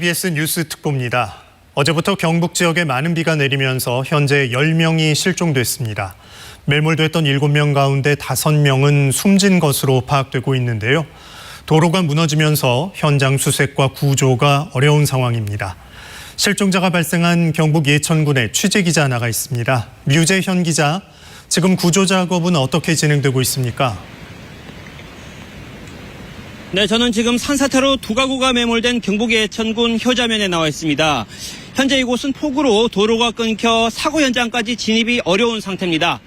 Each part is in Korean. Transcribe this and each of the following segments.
JBS 뉴스 특보입니다. 어제부터 경북 지역에 많은 비가 내리면서 현재 10명이 실종됐습니다. 매몰됐던 7명 가운데 5명은 숨진 것으로 파악되고 있는데요. 도로가 무너지면서 현장 수색과 구조가 어려운 상황입니다. 실종자가 발생한 경북 예천군에 취재기자 나가 있습니다. 류재현 기자, 지금 구조 작업은 어떻게 진행되고 있습니까? 네, 저는 지금 산사태로 두 가구가 매몰된 경북 예천군 효자면에 나와 있습니다. 현재 이곳은 폭우로 도로가 끊겨 사고 현장까지 진입이 어려운 상태입니다.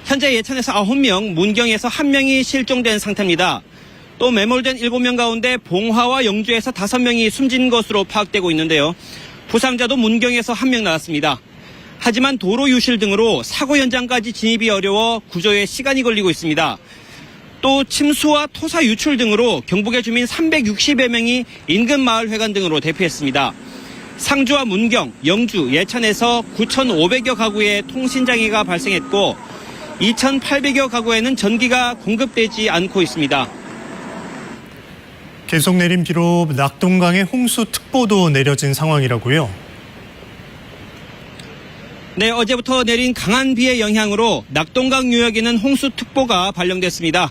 현재 예천에서 9명, 문경에서 1명이 실종된 상태입니다. 또 매몰된 7명 가운데 봉화와 영주에서 5명이 숨진 것으로 파악되고 있는데요. 부상자도 문경에서 1명 나왔습니다. 하지만 도로 유실 등으로 사고 현장까지 진입이 어려워 구조에 시간이 걸리고 있습니다. 또 침수와 토사 유출 등으로 경북의 주민 360여 명이 인근 마을 회관 등으로 대피했습니다. 상주와 문경, 영주, 예천에서 9,500여 가구의 통신장애가 발생했고 2,800여 가구에는 전기가 공급되지 않고 있습니다. 계속 내린 비로 낙동강에 홍수특보도 내려진 상황이라고요? 네, 어제부터 내린 강한 비의 영향으로 낙동강 유역에는 홍수특보가 발령됐습니다.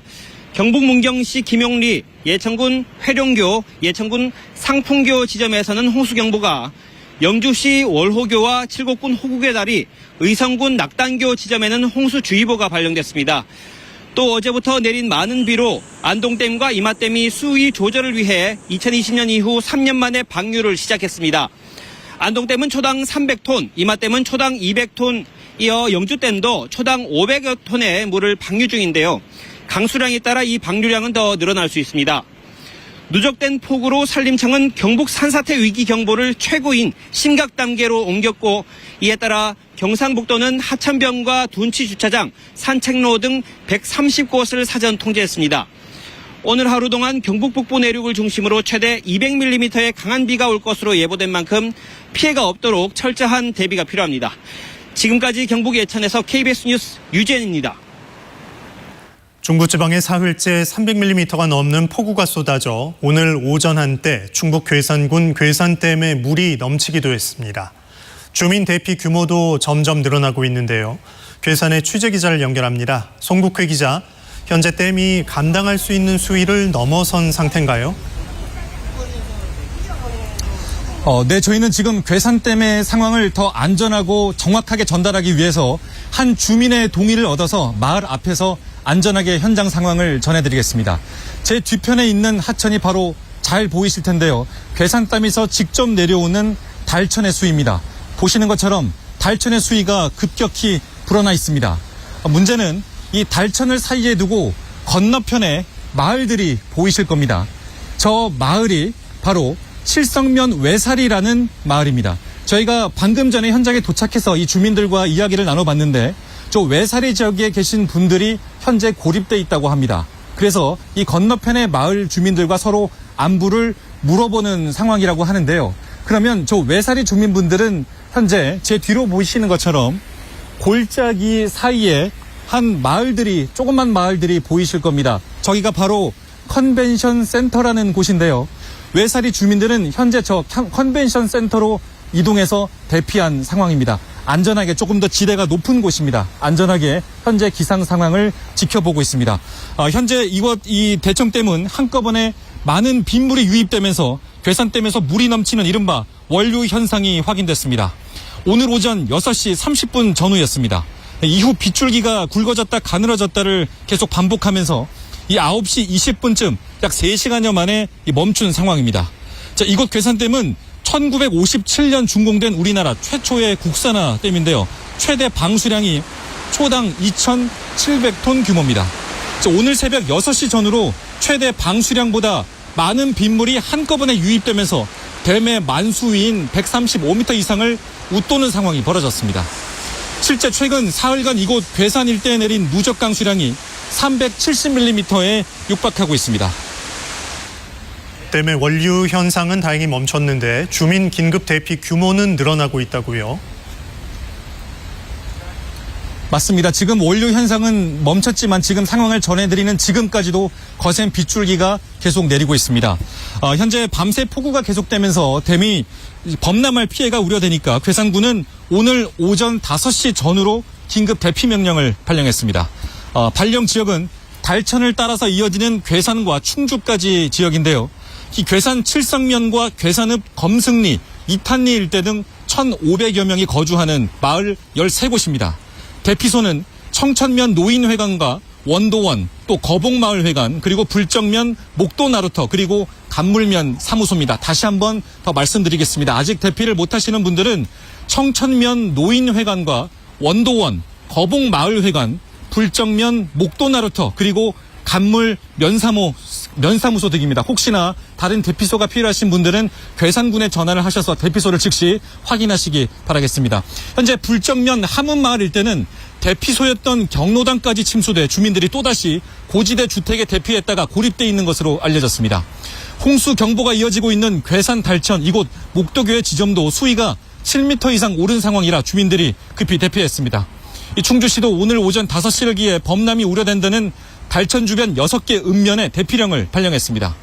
경북 문경시 김용리, 예천군 회룡교, 예천군 상풍교 지점에서는 홍수경보가, 영주시 월호교와 칠곡군 호국의 다리, 의성군 낙단교 지점에는 홍수주의보가 발령됐습니다. 또 어제부터 내린 많은 비로 안동댐과 이마댐이 수위 조절을 위해 2020년 이후 3년 만에 방류를 시작했습니다. 안동댐은 초당 300톤, 이마댐은 초당 200톤, 이어 영주댐도 초당 500여 톤의 물을 방류 중인데요. 강수량에 따라 이 방류량은 더 늘어날 수 있습니다. 누적된 폭우로 산림청은 경북 산사태 위기 경보를 최고인 심각 단계로 옮겼고, 이에 따라 경상북도는 하천변과 둔치 주차장, 산책로 등 130곳을 사전 통제했습니다. 오늘 하루 동안 경북 북부 내륙을 중심으로 최대 200mm의 강한 비가 올 것으로 예보된 만큼 피해가 없도록 철저한 대비가 필요합니다. 지금까지 경북 예천에서 KBS 뉴스 유재현입니다. 중부지방에 사흘째 300mm가 넘는 폭우가 쏟아져 오늘 오전 한때 충북 괴산군 괴산댐에 물이 넘치기도 했습니다. 주민 대피 규모도 점점 늘어나고 있는데요. 괴산의 취재기자를 연결합니다. 송국회 기자, 현재 댐이 감당할 수 있는 수위를 넘어선 상태인가요? 네, 저희는 지금 괴산댐의 상황을 더 안전하고 정확하게 전달하기 위해서 한 주민의 동의를 얻어서 마을 앞에서 안전하게 현장 상황을 전해드리겠습니다. 제 뒤편에 있는 하천이 바로 잘 보이실 텐데요. 괴산댐에서 직접 내려오는 달천의 수위입니다. 보시는 것처럼 달천의 수위가 급격히 불어나 있습니다. 문제는 이 달천을 사이에 두고 건너편에 마을들이 보이실 겁니다. 저 마을이 바로 칠성면 외사리라는 마을입니다. 저희가 방금 전에 현장에 도착해서 이 주민들과 이야기를 나눠봤는데 저 외사리 지역에 계신 분들이 현재 고립돼 있다고 합니다. 그래서 이 건너편의 마을 주민들과 서로 안부를 물어보는 상황이라고 하는데요. 그러면 저 외사리 주민분들은 현재 제 뒤로 보이시는 것처럼 골짜기 사이에 한 마을들이, 조그만 마을들이 보이실 겁니다. 저기가 바로 컨벤션 센터라는 곳인데요. 외사리 주민들은 현재 저 컨벤션 센터로 이동해서 대피한 상황입니다. 안전하게, 조금 더 지대가 높은 곳입니다. 안전하게 현재 기상 상황을 지켜보고 있습니다. 현재 이 대청댐은 한꺼번에 많은 빗물이 유입되면서 괴산댐에서 물이 넘치는 이른바 원류 현상이 확인됐습니다. 오늘 오전 6시 30분 전후였습니다. 이후 빗줄기가 굵어졌다 가늘어졌다를 계속 반복하면서 이 9시 20분쯤 약 3시간여 만에 멈춘 상황입니다. 자, 이곳 괴산댐은 1957년 준공된 우리나라 최초의 국산화 댐인데요. 최대 방수량이 초당 2,700톤 규모입니다. 자, 오늘 새벽 6시 전후로 최대 방수량보다 많은 빗물이 한꺼번에 유입되면서 댐의 만수위인 135m 이상을 웃도는 상황이 벌어졌습니다. 실제 최근 사흘간 이곳 괴산 일대에 내린 누적 강수량이 370mm에 육박하고 있습니다. 댐의 원류 현상은 다행히 멈췄는데 주민 긴급 대피 규모는 늘어나고 있다고요? 맞습니다. 지금 원료 현상은 멈췄지만 지금 상황을 전해드리는 지금까지도 거센 빗줄기가 계속 내리고 있습니다. 현재 밤새 폭우가 계속되면서 댐이 범람할 피해가 우려되니까 괴산군은 오늘 오전 5시 전후로 긴급 대피 명령을 발령했습니다. 발령 지역은 달천을 따라서 이어지는 괴산과 충주까지 지역인데요. 이 괴산 칠성면과 괴산읍 검승리, 이탄리 일대 등 1,500여 명이 거주하는 마을 13곳입니다. 대피소는 청천면 노인회관과 원도원, 또 거봉마을회관, 그리고 불정면 목도나루터, 그리고 간물면 사무소입니다. 다시 한번 더 말씀드리겠습니다. 아직 대피를 못하시는 분들은 청천면 노인회관과 원도원, 거봉마을회관, 불정면 목도나루터, 그리고 간물 면사무소 등입니다. 혹시나 다른 대피소가 필요하신 분들은 괴산군에 전화를 하셔서 대피소를 즉시 확인하시기 바라겠습니다. 현재 불정면 하문마을 일대는 대피소였던 경로당까지 침수돼 주민들이 또다시 고지대 주택에 대피했다가 고립돼 있는 것으로 알려졌습니다. 홍수 경보가 이어지고 있는 괴산 달천 이곳 목도교의 지점도 수위가 7m 이상 오른 상황이라 주민들이 급히 대피했습니다. 이 충주시도 오늘 오전 5시를 기해 범람이 우려된다는 달천 주변 6개 읍면에 대피령을 발령했습니다.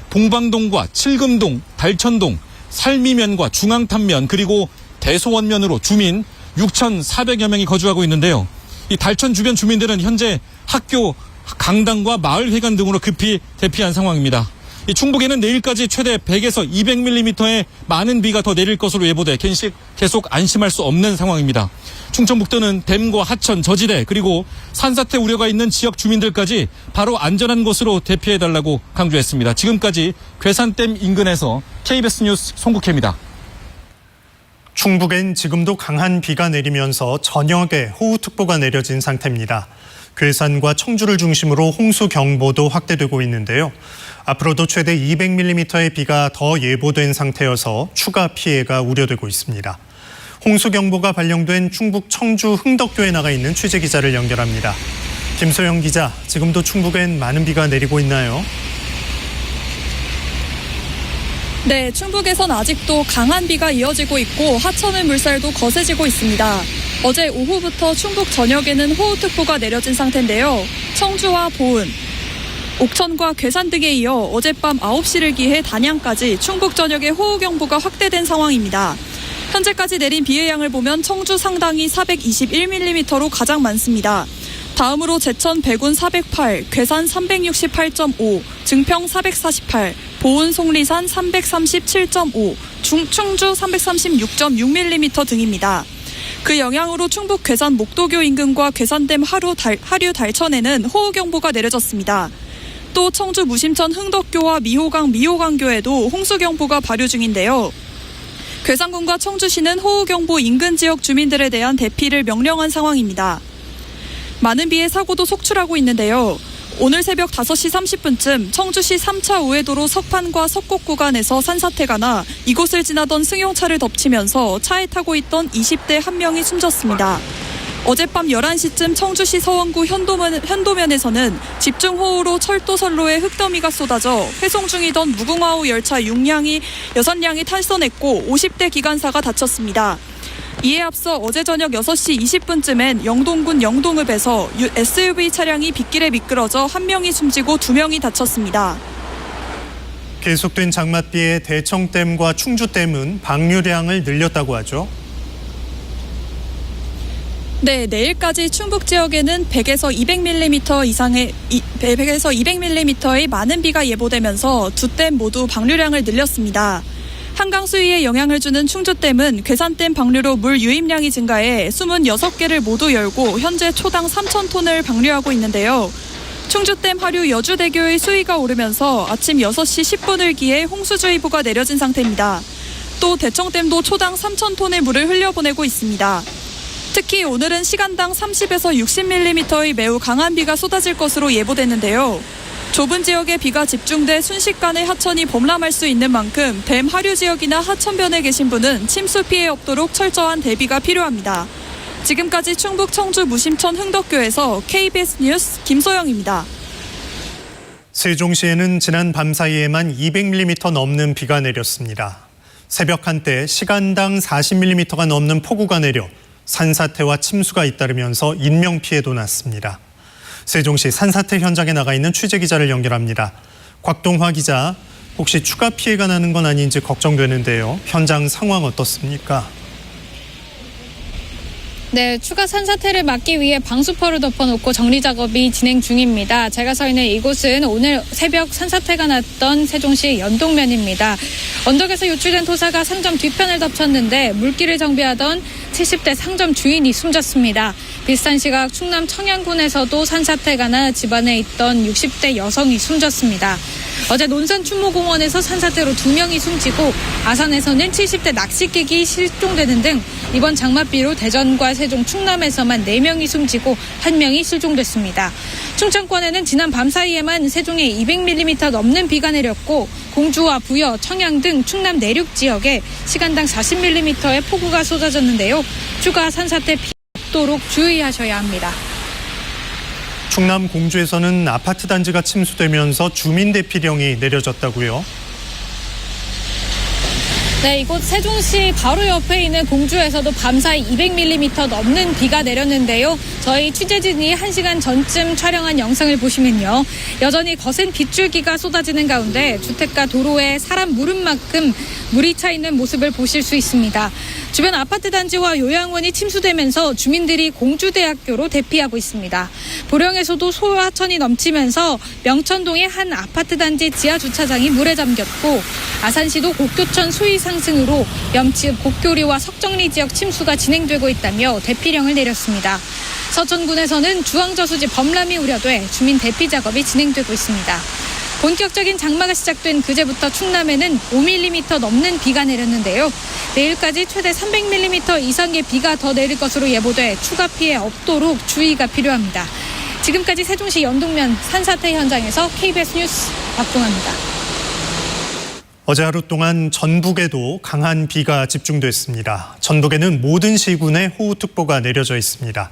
봉방동과 칠금동, 달천동, 살미면과 중앙탄면 그리고 대소원면으로 주민 6,400여 명이 거주하고 있는데요. 이 달천 주변 주민들은 현재 학교, 강당과 마을회관 등으로 급히 대피한 상황입니다. 이 충북에는 내일까지 최대 100에서 200mm의 많은 비가 더 내릴 것으로 예보돼 계속 안심할 수 없는 상황입니다. 충청북도는 댐과 하천, 저지대 그리고 산사태 우려가 있는 지역 주민들까지 바로 안전한 곳으로 대피해달라고 강조했습니다. 지금까지 괴산댐 인근에서 KBS 뉴스 송국혜입니다. 충북엔 지금도 강한 비가 내리면서 전역에 호우특보가 내려진 상태입니다. 괴산과 청주를 중심으로 홍수경보도 확대되고 있는데요. 앞으로도 최대 200mm의 비가 더 예보된 상태여서 추가 피해가 우려되고 있습니다. 홍수경보가 발령된 충북 청주 흥덕교에 나가 있는 취재기자를 연결합니다. 김소영 기자, 지금도 충북엔 많은 비가 내리고 있나요? 네, 충북에선 아직도 강한 비가 이어지고 있고 하천의 물살도 거세지고 있습니다. 어제 오후부터 충북 전역에는 호우특보가 내려진 상태인데요. 청주와 보은, 옥천과 괴산 등에 이어 어젯밤 9시를 기해 단양까지 충북 전역에 호우경보가 확대된 상황입니다. 현재까지 내린 비의 양을 보면 청주 상당이 421mm로 가장 많습니다. 다음으로 제천 백운 408, 괴산 368.5, 증평 448, 보은 속리산 337.5, 충주 336.6mm 등입니다. 그 영향으로 충북 괴산 목도교 인근과 괴산댐 하류 달천에는 호우경보가 내려졌습니다. 또 청주 무심천 흥덕교와 미호강교에도 홍수경보가 발효 중인데요. 괴산군과 청주시는 호우경보 인근 지역 주민들에 대한 대피를 명령한 상황입니다. 많은 비의 사고도 속출하고 있는데요. 오늘 새벽 5시 30분쯤 청주시 3차 우회도로 석판과 석곡 구간에서 산사태가 나 이곳을 지나던 승용차를 덮치면서 차에 타고 있던 20대 한 명이 숨졌습니다. 어젯밤 11시쯤 청주시 서원구 현도면에서는 집중호우로 철도선로에 흙더미가 쏟아져 회송 중이던 무궁화호 열차 6량이 탈선했고 50대 기관사가 다쳤습니다. 이에 앞서 어제 저녁 6시 20분쯤엔 영동군 영동읍에서 SUV 차량이 빗길에 미끄러져 한 명이 숨지고 2명이 다쳤습니다. 계속된 장맛비에 대청댐과 충주댐은 방류량을 늘렸다고 하죠. 네, 내일까지 충북 지역에는 100에서 200mm의 많은 비가 예보되면서 두 댐 모두 방류량을 늘렸습니다. 한강 수위에 영향을 주는 충주댐은 괴산댐 방류로 물 유입량이 증가해 수문 6개를 모두 열고 현재 초당 3,000톤을 방류하고 있는데요. 충주댐 하류 여주대교의 수위가 오르면서 아침 6시 10분을 기해 홍수주의보가 내려진 상태입니다. 또 대청댐도 초당 3,000톤의 물을 흘려보내고 있습니다. 특히 오늘은 시간당 30에서 60mm의 매우 강한 비가 쏟아질 것으로 예보됐는데요. 좁은 지역에 비가 집중돼 순식간에 하천이 범람할 수 있는 만큼 댐 하류 지역이나 하천변에 계신 분은 침수 피해 없도록 철저한 대비가 필요합니다. 지금까지 충북 청주 무심천 흥덕교에서 KBS 뉴스 김소영입니다. 세종시에는 지난 밤 사이에만 200mm 넘는 비가 내렸습니다. 새벽 한때 시간당 40mm가 넘는 폭우가 내려 산사태와 침수가 잇따르면서 인명피해도 났습니다. 세종시 산사태 현장에 나가 있는 취재기자를 연결합니다. 곽동화 기자, 혹시 추가 피해가 나는 건 아닌지 걱정되는데요. 현장 상황 어떻습니까? 네, 추가 산사태를 막기 위해 방수포를 덮어놓고 정리 작업이 진행 중입니다. 제가 서 있는 이곳은 오늘 새벽 산사태가 났던 세종시 연동면입니다. 언덕에서 유출된 토사가 상점 뒤편을 덮쳤는데 물길을 정비하던 70대 상점 주인이 숨졌습니다. 비슷한 시각 충남 청양군에서도 산사태가 나 집안에 있던 60대 여성이 숨졌습니다. 어제 논산 춘모공원에서 산사태로 2명이 숨지고 아산에서는 70대 낚시객이 실종되는 등 이번 장맛비로 대전과 세종, 충남에서만 4명이 숨지고 1명이 실종됐습니다. 충청권에는 지난 밤 사이에만 세종에 200mm 넘는 비가 내렸고 공주와 부여, 청양 등 충남 내륙 지역에 시간당 40mm의 폭우가 쏟아졌는데요. 추가 산사태 피해 없도록 주의하셔야 합니다. 충남 공주에서는 아파트 단지가 침수되면서 주민 대피령이 내려졌다고요? 네, 이곳 세종시 바로 옆에 있는 공주에서도 밤사이 200mm 넘는 비가 내렸는데요. 저희 취재진이 1시간 전쯤 촬영한 영상을 보시면요. 여전히 거센 빗줄기가 쏟아지는 가운데 주택가 도로에 사람 무릎만큼 물이 차 있는 모습을 보실 수 있습니다. 주변 아파트 단지와 요양원이 침수되면서 주민들이 공주대학교로 대피하고 있습니다. 보령에서도 소하천이 넘치면서 명천동의 한 아파트 단지 지하 주차장이 물에 잠겼고 아산시도 곡교천 수위 상승으로 염치, 곡교리와 석정리 지역 침수가 진행되고 있다며 대피령을 내렸습니다. 서천군에서는 주황저수지 범람이 우려돼 주민 대피 작업이 진행되고 있습니다. 본격적인 장마가 시작된 그제부터 충남에는 5mm 넘는 비가 내렸는데요. 내일까지 최대 300mm 이상의 비가 더 내릴 것으로 예보돼 추가 피해 없도록 주의가 필요합니다. 지금까지 세종시 연동면 산사태 현장에서 KBS 뉴스 박동아입니다. 어제 하루 동안 전북에도 강한 비가 집중됐습니다. 전북에는 모든 시군에 호우특보가 내려져 있습니다.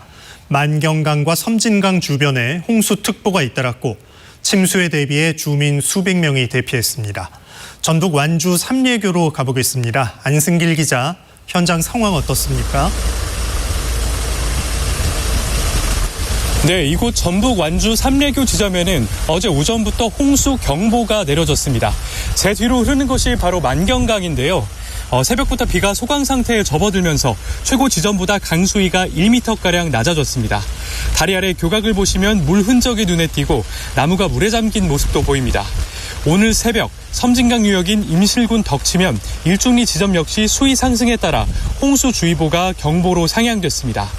만경강과 섬진강 주변에 홍수특보가 잇따랐고 침수에 대비해 주민 수백 명이 대피했습니다. 전북 완주 삼례교로 가보겠습니다. 안승길 기자, 현장 상황 어떻습니까? 네, 이곳 전북 완주 삼례교 지점에는 어제 오전부터 홍수 경보가 내려졌습니다. 제 뒤로 흐르는 것이 바로 만경강인데요. 새벽부터 비가 소강 상태에 접어들면서 최고 지점보다 강수위가 1m가량 낮아졌습니다. 다리 아래 교각을 보시면 물 흔적이 눈에 띄고 나무가 물에 잠긴 모습도 보입니다. 오늘 새벽 섬진강 유역인 임실군 덕치면 일중리 지점 역시 수위 상승에 따라 홍수주의보가 경보로 상향됐습니다.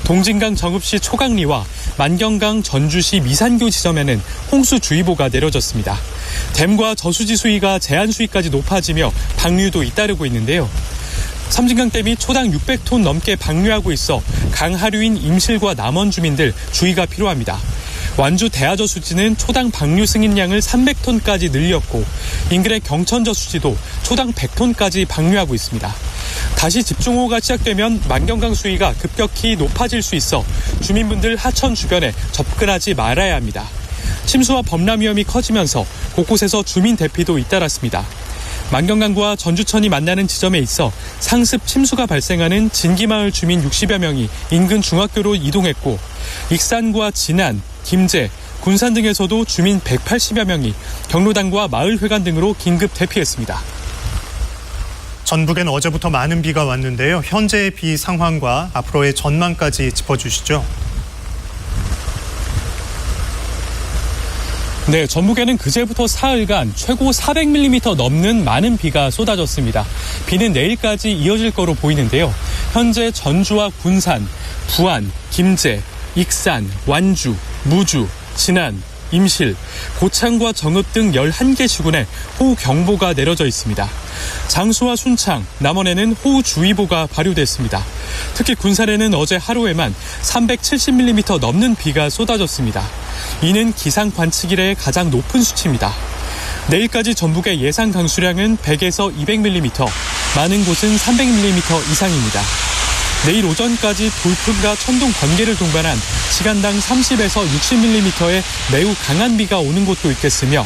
동진강 정읍시 초강리와 만경강 전주시 미산교 지점에는 홍수주의보가 내려졌습니다. 댐과 저수지 수위가 제한 수위까지 높아지며 방류도 잇따르고 있는데요. 섬진강댐이 초당 600톤 넘게 방류하고 있어 강 하류인 임실과 남원 주민들 주의가 필요합니다. 완주 대하저수지는 초당 방류 승인량을 300톤까지 늘렸고 인근의 경천저수지도 초당 100톤까지 방류하고 있습니다. 다시 집중호우가 시작되면 만경강 수위가 급격히 높아질 수 있어 주민분들 하천 주변에 접근하지 말아야 합니다. 침수와 범람 위험이 커지면서 곳곳에서 주민 대피도 잇따랐습니다. 만경강과 전주천이 만나는 지점에 있어 상습 침수가 발생하는 진기마을 주민 60여 명이 인근 중학교로 이동했고 익산과 진안, 김제, 군산 등에서도 주민 180여 명이 경로당과 마을회관 등으로 긴급 대피했습니다. 전북엔 어제부터 많은 비가 왔는데요. 현재의 비 상황과 앞으로의 전망까지 짚어주시죠. 네, 전북에는 그제부터 사흘간 최고 400mm 넘는 많은 비가 쏟아졌습니다. 비는 내일까지 이어질 거로 보이는데요. 현재 전주와 군산, 부안, 김제, 익산, 완주, 무주, 진안, 임실, 고창과 정읍 등 11개 시군에 호우경보가 내려져 있습니다. 장수와 순창, 남원에는 호우주의보가 발효됐습니다. 특히 군산에는 어제 하루에만 370mm 넘는 비가 쏟아졌습니다. 이는 기상 관측 이래 가장 높은 수치입니다. 내일까지 전북의 예상 강수량은 100에서 200mm, 많은 곳은 300mm 이상입니다. 내일 오전까지 돌풍과 천둥 번개를 동반한 시간당 30에서 60mm의 매우 강한 비가 오는 곳도 있겠으며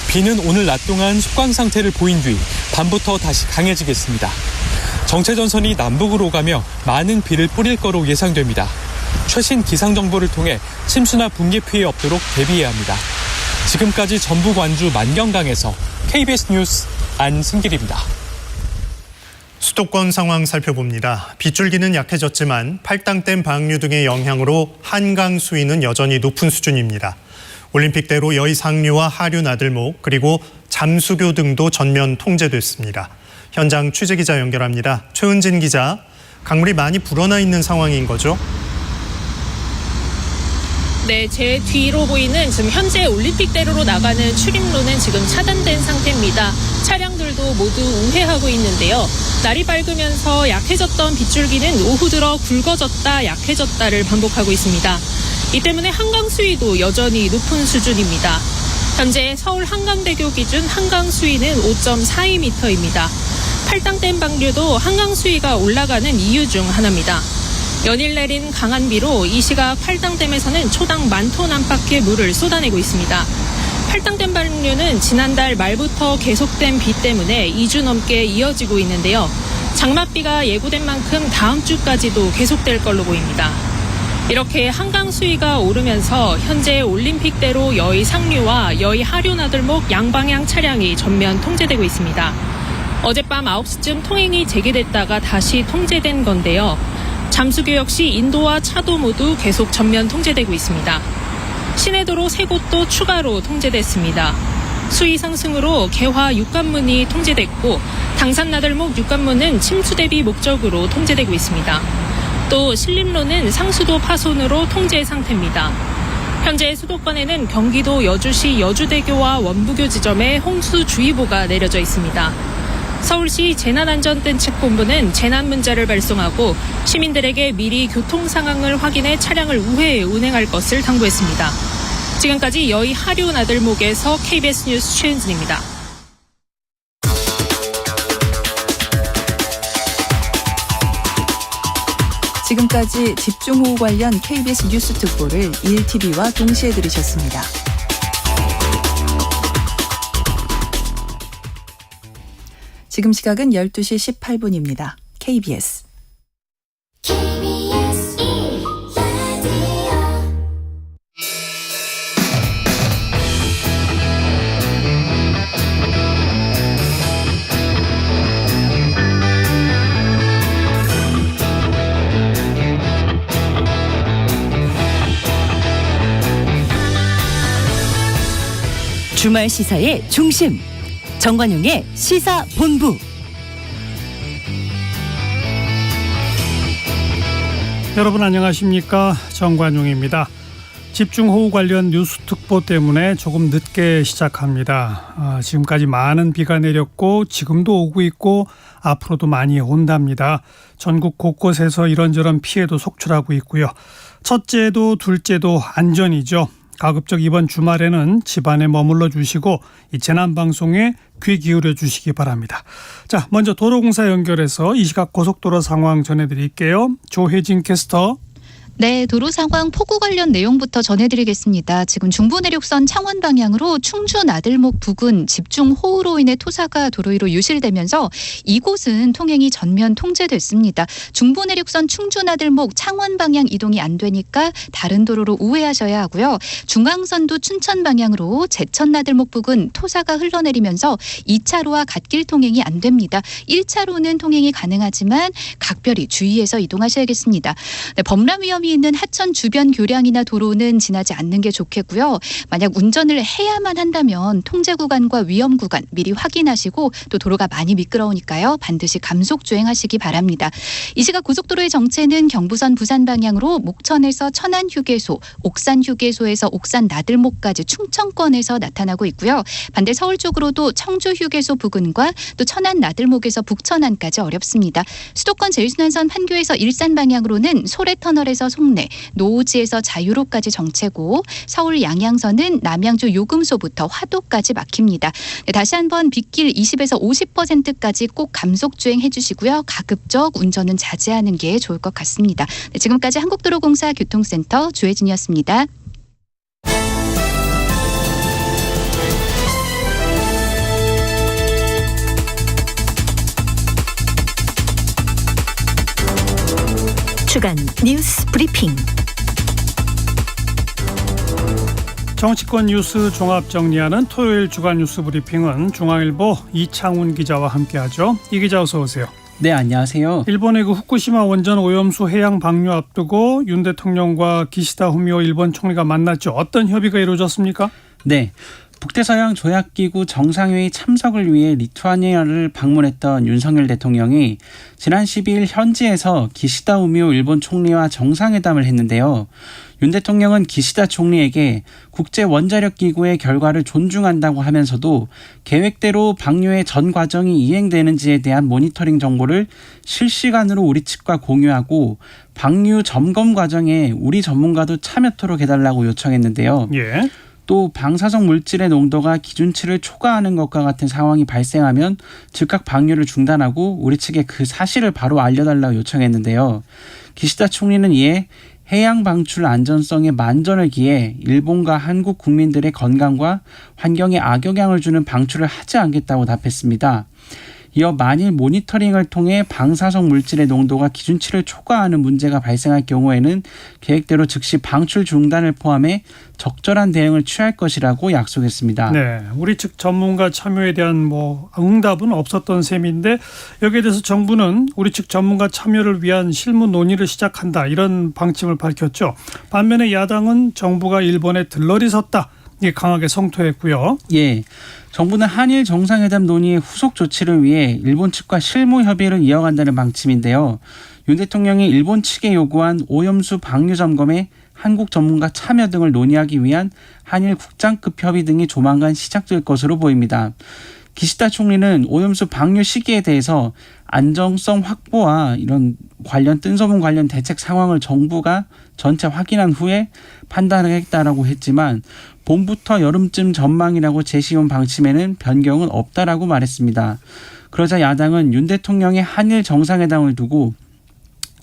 비는 오늘 낮 동안 속강 상태를 보인 뒤 밤부터 다시 강해지겠습니다. 경체전선이 남북으로 가며 많은 비를 뿌릴 거로 예상됩니다. 최신 기상 정보를 통해 침수나 붕괴 피해 없도록 대비해야 합니다. 지금까지 전북 완주 만경강에서 KBS 뉴스 안승길입니다. 수도권 상황 살펴봅니다. 빗줄기는 약해졌지만 팔당댐 방류 등의 영향으로 한강 수위는 여전히 높은 수준입니다. 올림픽대로 여의 상류와 하류 나들목 그리고 잠수교 등도 전면 통제됐습니다. 현장 취재기자 연결합니다. 최은진 기자, 강물이 많이 불어나 있는 상황인 거죠? 네, 제 뒤로 보이는 지금 현재 올림픽대로로 나가는 출입로는 지금 차단된 상태입니다. 차량들도 모두 우회하고 있는데요. 날이 밝으면서 약해졌던 빗줄기는 오후 들어 굵어졌다 약해졌다를 반복하고 있습니다. 이 때문에 한강 수위도 여전히 높은 수준입니다. 현재 서울 한강대교 기준 한강 수위는 5.42m입니다. 팔당댐 방류도 한강 수위가 올라가는 이유 중 하나입니다. 연일 내린 강한 비로 이 시각 팔당댐에서는 초당 10,000톤 안팎의 물을 쏟아내고 있습니다. 팔당댐 방류는 지난달 말부터 계속된 비 때문에 2주 넘게 이어지고 있는데요. 장맛비가 예고된 만큼 다음 주까지도 계속될 걸로 보입니다. 이렇게 한강 수위가 오르면서 현재 올림픽대로 여의 상류와 여의 하류 나들목 양방향 차량이 전면 통제되고 있습니다. 어젯밤 9시쯤 통행이 재개됐다가 다시 통제된 건데요. 잠수교 역시 인도와 차도 모두 계속 전면 통제되고 있습니다. 시내도로 3곳도 추가로 통제됐습니다. 수위 상승으로 개화 육관문이 통제됐고 당산 나들목 육관문은 침수 대비 목적으로 통제되고 있습니다. 또 신림로는 상수도 파손으로 통제 상태입니다. 현재 수도권에는 경기도 여주시 여주대교와 원부교 지점에 홍수주의보가 내려져 있습니다. 서울시 재난안전대책본부는 재난문자를 발송하고 시민들에게 미리 교통 상황을 확인해 차량을 우회해 운행할 것을 당부했습니다. 지금까지 여의 하류 나들목에서 KBS 뉴스 최은진입니다. 지금까지 집중호우 관련 KBS 뉴스 특보를 1TV와 동시에 들으셨습니다. 지금 시각은 12시 18분입니다. KBS. 주말 시사의 중심, 정관용의 시사본부. 여러분 안녕하십니까? 정관용입니다. 집중호우 관련 뉴스 특보 때문에 조금 늦게 시작합니다. 지금까지 많은 비가 내렸고 지금도 오고 있고 앞으로도 많이 온답니다. 전국 곳곳에서 이런저런 피해도 속출하고 있고요. 첫째도 둘째도 안전이죠. 가급적 이번 주말에는 집안에 머물러 주시고 이 재난방송에 귀 기울여 주시기 바랍니다. 자, 먼저 도로공사 연결해서 이 시각 고속도로 상황 전해드릴게요. 조혜진 캐스터. 네, 도로 상황 폭우 관련 내용부터 전해드리겠습니다. 지금 중부내륙선 창원 방향으로 충주 나들목 부근 집중호우로 인해 토사가 도로 위로 유실되면서 이곳은 통행이 전면 통제됐습니다. 중부내륙선 충주 나들목 창원 방향 이동이 안 되니까 다른 도로로 우회하셔야 하고요. 중앙선도 춘천 방향으로 제천 나들목 부근 토사가 흘러내리면서 2차로와 갓길 통행이 안 됩니다. 1차로는 통행이 가능하지만 각별히 주의해서 이동하셔야겠습니다. 네, 범람 위험이 있는 하천 주변 교량이나 도로는 지나지 않는 게 좋겠고요. 만약 운전을 해야만 한다면 통제 구간과 위험 구간 미리 확인하시고 또 도로가 많이 미끄러우니까요. 반드시 감속 주행하시기 바랍니다. 이 시각 고속도로의 정체는 경부선 부산 방향으로 목천에서 천안 휴게소, 옥산 휴게소에서 옥산 나들목까지 충청권에서 나타나고 있고요. 반대 서울 쪽으로도 청주 휴게소 부근과 또 천안 나들목에서 북천안까지 어렵습니다. 수도권 제일순환선 판교에서 일산 방향으로는 소래터널에서 송내, 노오지에서 자유로까지 정체고 서울 양양선은 남양주 요금소부터 화도까지 막힙니다. 네, 다시 한번 빗길 20에서 50%까지 꼭 감속 주행해 주시고요. 가급적 운전은 자제하는 게 좋을 것 같습니다. 네, 지금까지 한국도로공사 교통센터 조혜진이었습니다. 주간 뉴스 브리핑. 정치권 뉴스 종합 정리하는 토요일 주간 뉴스 브리핑은 중앙일보 이창훈 기자와 함께하죠. 이 기자 어서 오세요. 네, 안녕하세요. 일본의 후쿠시마 원전 오염수 해양 방류 앞두고 윤 대통령과 기시다 후미오 일본 총리가 만났죠. 어떤 협의가 이루어졌습니까? 네. 북대서양 조약기구 정상회의 참석을 위해 리투아니아를 방문했던 윤석열 대통령이 지난 12일 현지에서 기시다 후미오 일본 총리와 정상회담을 했는데요. 윤 대통령은 기시다 총리에게 국제원자력기구의 결과를 존중한다고 하면서도 계획대로 방류의 전 과정이 이행되는지에 대한 모니터링 정보를 실시간으로 우리 측과 공유하고 방류 점검 과정에 우리 전문가도 참여토록 해달라고 요청했는데요. 예. 또 방사성 물질의 농도가 기준치를 초과하는 것과 같은 상황이 발생하면 즉각 방류를 중단하고 우리 측에 그 사실을 바로 알려달라고 요청했는데요. 기시다 총리는 이에 해양 방출 안전성에 만전을 기해 일본과 한국 국민들의 건강과 환경에 악영향을 주는 방출을 하지 않겠다고 답했습니다. 이어 만일 모니터링을 통해 방사성 물질의 농도가 기준치를 초과하는 문제가 발생할 경우에는 계획대로 즉시 방출 중단을 포함해 적절한 대응을 취할 것이라고 약속했습니다. 네, 우리 측 전문가 참여에 대한 응답은 없었던 셈인데 여기에 대해서 정부는 우리 측 전문가 참여를 위한 실무 논의를 시작한다 이런 방침을 밝혔죠. 반면에 야당은 정부가 일본에 들러리 섰다. 강하게 성토했고요. 예, 정부는 한일 정상회담 논의의 후속 조치를 위해 일본 측과 실무 협의를 이어간다는 방침인데요. 윤 대통령이 일본 측에 요구한 오염수 방류 점검에 한국 전문가 참여 등을 논의하기 위한 한일 국장급 협의 등이 조만간 시작될 것으로 보입니다. 기시다 총리는 오염수 방류 시기에 대해서 안정성 확보와 이런 관련 뜬소문 관련 대책 상황을 정부가 전체 확인한 후에 판단하겠다라고 했지만 봄부터 여름쯤 전망이라고 제시해온 방침에는 변경은 없다라고 말했습니다. 그러자 야당은 윤 대통령의 한일 정상회담을 두고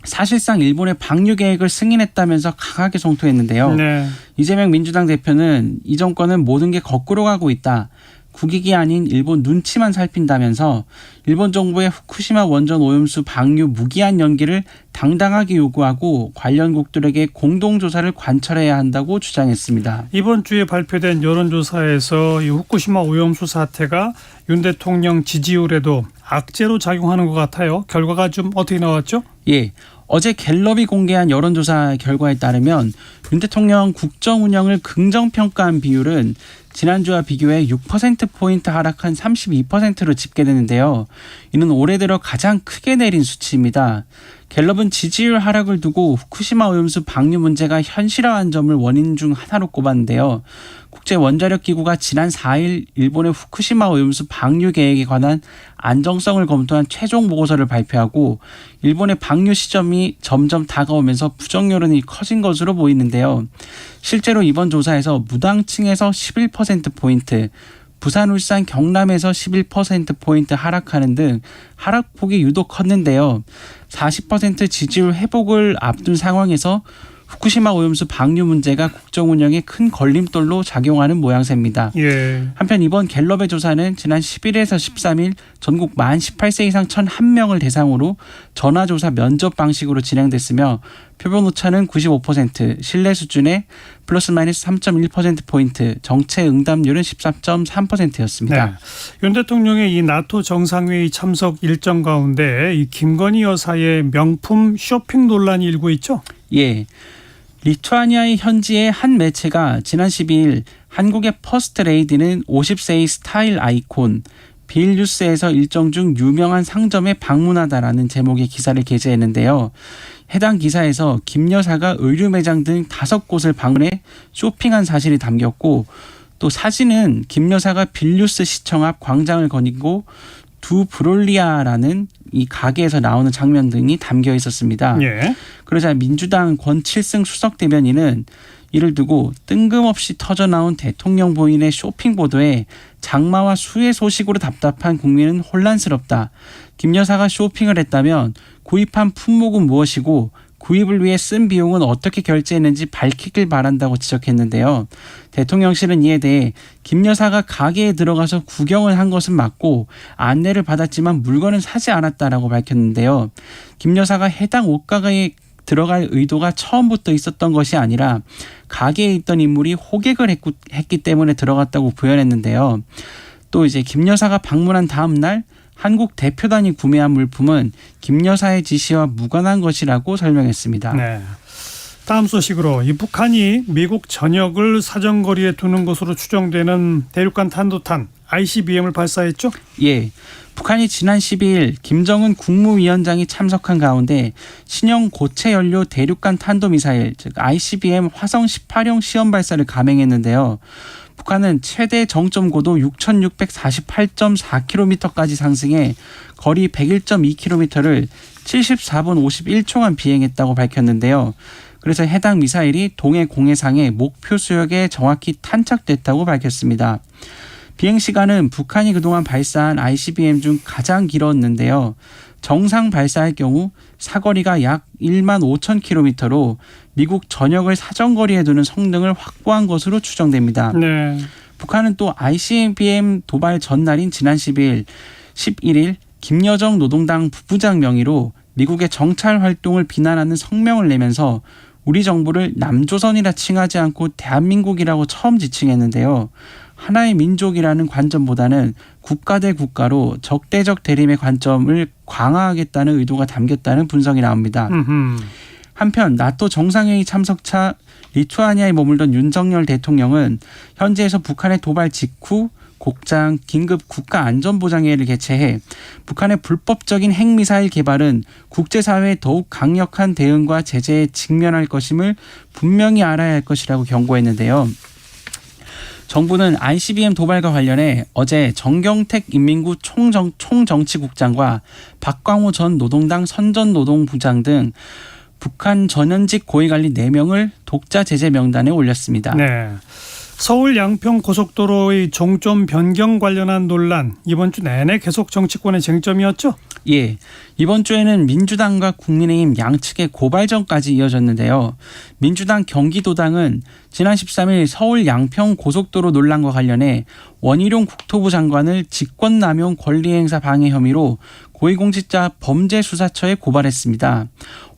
사실상 일본의 방류 계획을 승인했다면서 강하게 성토했는데요. 네. 이재명 민주당 대표는 이 정권은 모든 게 거꾸로 가고 있다. 국익이 아닌 일본 눈치만 살핀다면서 일본 정부의 후쿠시마 원전 오염수 방류 무기한 연기를 당당하게 요구하고 관련국들에게 공동조사를 관철해야 한다고 주장했습니다. 이번 주에 발표된 여론조사에서 이 후쿠시마 오염수 사태가 윤 대통령 지지율에도 악재로 작용하는 것 같아요. 결과가 좀 어떻게 나왔죠? 예. 어제 갤럽이 공개한 여론조사 결과에 따르면 윤 대통령 국정 운영을 긍정평가한 비율은 지난주와 비교해 6%포인트 하락한 32%로 집계되는데요. 이는 올해 들어 가장 크게 내린 수치입니다. 갤럽은 지지율 하락을 두고 후쿠시마 오염수 방류 문제가 현실화한 점을 원인 중 하나로 꼽았는데요. 국제원자력기구가 지난 4일 일본의 후쿠시마 오염수 방류 계획에 관한 안정성을 검토한 최종 보고서를 발표하고 일본의 방류 시점이 점점 다가오면서 부정 여론이 커진 것으로 보이는데요. 실제로 이번 조사에서 무당층에서 11%포인트, 부산, 울산, 경남에서 11%포인트 하락하는 등 하락폭이 유독 컸는데요. 40% 지지율 회복을 앞둔 상황에서 후쿠시마 오염수 방류 문제가 국정 운영에 큰 걸림돌로 작용하는 모양새입니다. 예. 한편 이번 갤럽의 조사는 지난 11일에서 13일 전국 만 18세 이상 1,001명을 대상으로 전화조사 면접 방식으로 진행됐으며 표본 오차는 95%, 신뢰 수준의 플러스 마이너스 3.1%포인트, 정체 응답률은 13.3%였습니다. 네. 윤 대통령의 이 나토 정상회의 참석 일정 가운데 이 김건희 여사의 명품 쇼핑 논란이 일고 있죠? 예. 리투아니아의 현지의 한 매체가 지난 12일 한국의 퍼스트 레이디는 50세의 스타일 아이콘, 빌뉴스에서 일정 중 유명한 상점에 방문하다라는 제목의 기사를 게재했는데요. 해당 기사에서 김 여사가 의류 매장 등 5곳을 방문해 쇼핑한 사실이 담겼고 또 사진은 김 여사가 빌뉴스 시청 앞 광장을 거니고 두 브롤리아라는 이 가게에서 나오는 장면 등이 담겨 있었습니다. 예. 그러자 민주당 권칠승 수석 대변인은 이를 두고 뜬금없이 터져나온 대통령 부인의 쇼핑 보도에 장마와 수해 소식으로 답답한 국민은 혼란스럽다. 김 여사가 쇼핑을 했다면 구입한 품목은 무엇이고 구입을 위해 쓴 비용은 어떻게 결제했는지 밝히길 바란다고 지적했는데요. 대통령실은 이에 대해 김 여사가 가게에 들어가서 구경을 한 것은 맞고 안내를 받았지만 물건은 사지 않았다라고 밝혔는데요. 김 여사가 해당 옷가게에 들어갈 의도가 처음부터 있었던 것이 아니라 가게에 있던 인물이 호객을 했기 때문에 들어갔다고 부연했는데요. 또 이제 김 여사가 방문한 다음 날 한국 대표단이 구매한 물품은 김 여사의 지시와 무관한 것이라고 설명했습니다. 네. 다음 소식으로 이 북한이 미국 전역을 사정거리에 두는 것으로 추정되는 대륙간 탄도탄 ICBM을 발사했죠? 예. 북한이 지난 12일 김정은 국무위원장이 참석한 가운데 신형 고체 연료 대륙간 탄도미사일 즉 ICBM 화성 18형 시험 발사를 감행했는데요. 북한은 최대 정점 고도 6,648.4km까지 상승해 거리 101.2km를 74분 51초간 비행했다고 밝혔는데요. 그래서 해당 미사일이 동해 공해상의 목표 수역에 정확히 탄착됐다고 밝혔습니다. 비행 시간은 북한이 그동안 발사한 ICBM 중 가장 길었는데요. 정상 발사할 경우 사거리가 약 1만 5천 km로 미국 전역을 사정거리에 두는 성능을 확보한 것으로 추정됩니다. 네. 북한은 또 ICBM 도발 전날인 지난 11일 김여정 노동당 부부장 명의로 미국의 정찰 활동을 비난하는 성명을 내면서 우리 정부를 남조선이라 칭하지 않고 대한민국이라고 처음 지칭했는데요. 하나의 민족이라는 관점보다는 국가 대 국가로 적대적 대립의 관점을 강화하겠다는 의도가 담겼다는 분석이 나옵니다. 한편 나토 정상회의 참석차 리투아니아에 머물던 윤석열 대통령은 현지에서 북한의 도발 직후 곡장 긴급 국가안전보장회의를 개최해 북한의 불법적인 핵미사일 개발은 국제사회의 더욱 강력한 대응과 제재에 직면할 것임을 분명히 알아야 할 것이라고 경고했는데요. 정부는 ICBM 도발과 관련해 어제 정경택 인민구 총정치국장과 박광호 전 노동당 선전노동부장 등 북한 전현직 고위관리 4명을 독자 제재 명단에 올렸습니다. 네. 서울 양평 고속도로의 종점 변경 관련한 논란 이번 주 내내 계속 정치권의 쟁점이었죠? 예. 이번 주에는 민주당과 국민의힘 양측의 고발전까지 이어졌는데요. 민주당 경기도당은 지난 13일 서울 양평 고속도로 논란과 관련해 원희룡 국토부 장관을 직권남용 권리행사 방해 혐의로 고위공직자 범죄수사처에 고발했습니다.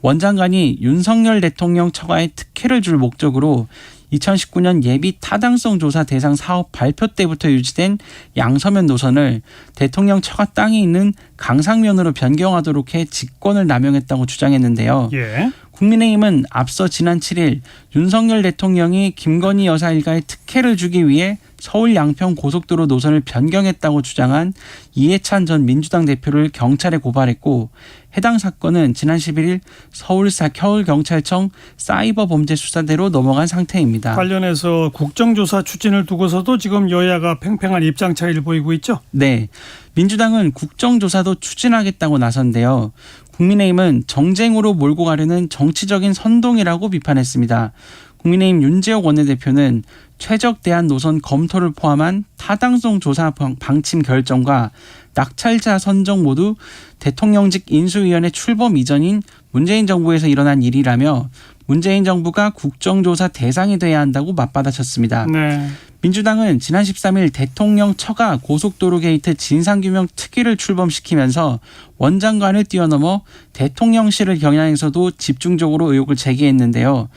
원 장관이 윤석열 대통령 처가에 특혜를 줄 목적으로 2019년 예비 타당성 조사 대상 사업 발표 때부터 유지된 양서면 노선을 대통령 처가 땅이 있는 강상면으로 변경하도록 해 직권을 남용했다고 주장했는데요. 예. 국민의힘은 앞서 지난 7일 윤석열 대통령이 김건희 여사 일가에 특혜를 주기 위해 서울 양평 고속도로 노선을 변경했다고 주장한 이해찬 전 민주당 대표를 경찰에 고발했고 해당 사건은 지난 11일 서울경찰청 사이버범죄수사대로 넘어간 상태입니다. 관련해서 국정조사 추진을 두고서도 지금 여야가 팽팽한 입장 차이를 보이고 있죠? 네. 민주당은 국정조사도 추진하겠다고 나선데요. 국민의힘은 정쟁으로 몰고 가려는 정치적인 선동이라고 비판했습니다. 국민의힘 윤재옥 원내대표는 최적 대안 노선 검토를 포함한 타당성 조사 방침 결정과 낙찰자 선정 모두 대통령직 인수위원회 출범 이전인 문재인 정부에서 일어난 일이라며 문재인 정부가 국정조사 대상이 돼야 한다고 맞받아쳤습니다. 네. 민주당은 지난 13일 대통령 처가 고속도로 게이트 진상규명 특위를 출범시키면서 원 장관을 뛰어넘어 대통령실을 겨냥해서도 집중적으로 의혹을 제기했는데요.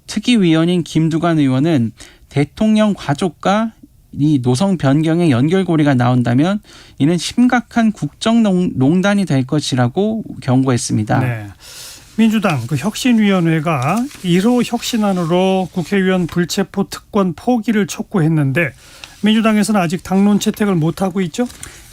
특위위원인 김두관 의원은 대통령 가족과 이 노선 변경의 연결고리가 나온다면 이는 심각한 국정농단이 될 것이라고 경고했습니다. 네. 민주당 혁신위원회가 1호 혁신안으로 국회의원 불체포 특권 포기를 촉구했는데 민주당에서는 아직 당론 채택을 못하고 있죠?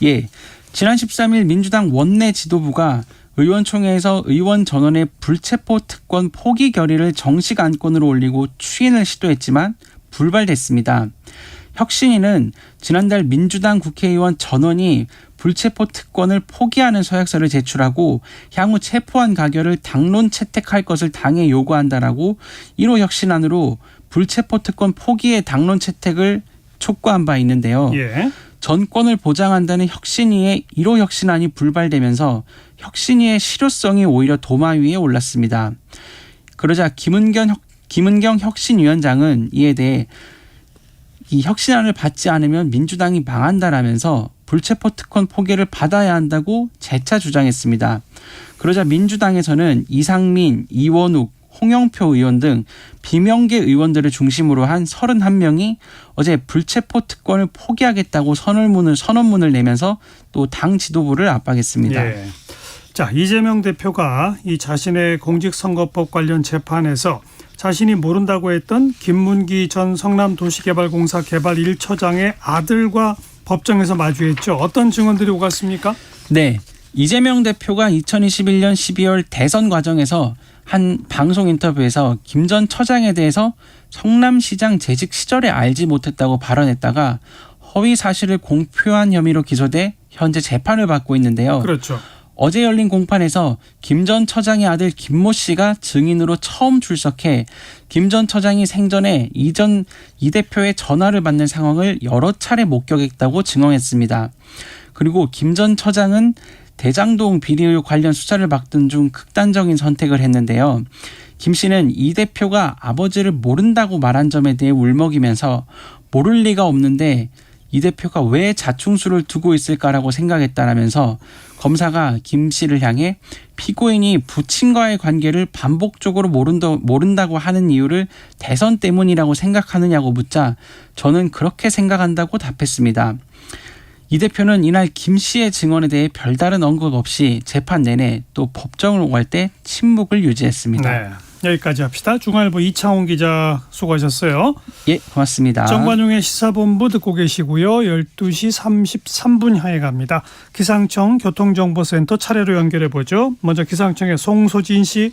예. 지난 13일 민주당 원내 지도부가 의원총회에서 의원 전원의 불체포 특권 포기 결의를 정식 안건으로 올리고 추인을 시도했지만 불발됐습니다. 혁신위는 지난달 민주당 국회의원 전원이 불체포 특권을 포기하는 서약서를 제출하고 향후 체포한 가결을 당론 채택할 것을 당에 요구한다라고 1호 혁신안으로 불체포 특권 포기의 당론 채택을 촉구한 바 있는데요. 예. 전권을 보장한다는 혁신위의 1호 혁신안이 불발되면서 혁신위의 실효성이 오히려 도마 위에 올랐습니다. 그러자 김은경 혁신위원장은 이에 대해 이 혁신안을 받지 않으면 민주당이 망한다라면서 불체포 특권 포기를 받아야 한다고 재차 주장했습니다. 그러자 민주당에서는 이상민, 이원욱, 홍영표 의원 등 비명계 의원들을 중심으로 한 31명이 어제 불체포 특권을 포기하겠다고 선언문을 내면서 또 당 지도부를 압박했습니다. 예. 자, 이재명 대표가 이 자신의 공직선거법 관련 재판에서 자신이 모른다고 했던 김문기 전 성남도시개발공사 개발 1처장의 아들과 법정에서 마주했죠. 어떤 증언들이 오갔습니까? 네. 이재명 대표가 2021년 12월 대선 과정에서 한 방송 인터뷰에서 김 전 처장에 대해서 성남시장 재직 시절에 알지 못했다고 발언했다가 허위 사실을 공표한 혐의로 기소돼 현재 재판을 받고 있는데요. 그렇죠. 어제 열린 공판에서 김 전 처장의 아들 김모 씨가 증인으로 처음 출석해 김 전 처장이 생전에 이 대표의 전화를 받는 상황을 여러 차례 목격했다고 증언했습니다. 그리고 김 전 처장은 대장동 비리 의혹 관련 수사를 받던 중 극단적인 선택을 했는데요. 김 씨는 이 대표가 아버지를 모른다고 말한 점에 대해 울먹이면서 모를 리가 없는데 이 대표가 왜 자충수를 두고 있을까라고 생각했다라면서 검사가 김 씨를 향해 피고인이 부친과의 관계를 반복적으로 모른다고 하는 이유를 대선 때문이라고 생각하느냐고 묻자 저는 그렇게 생각한다고 답했습니다. 이 대표는 이날 김 씨의 증언에 대해 별다른 언급 없이 재판 내내 또 법정을 오갈 때 침묵을 유지했습니다. 네. 여기까지 합시다. 중앙일보 이창훈 기자 수고하셨어요. 예, 고맙습니다. 정관용의 시사본부 듣고 계시고요. 12시 33분 향해 갑니다. 기상청 교통정보센터 차례로 연결해보죠. 먼저 기상청의 송소진 씨.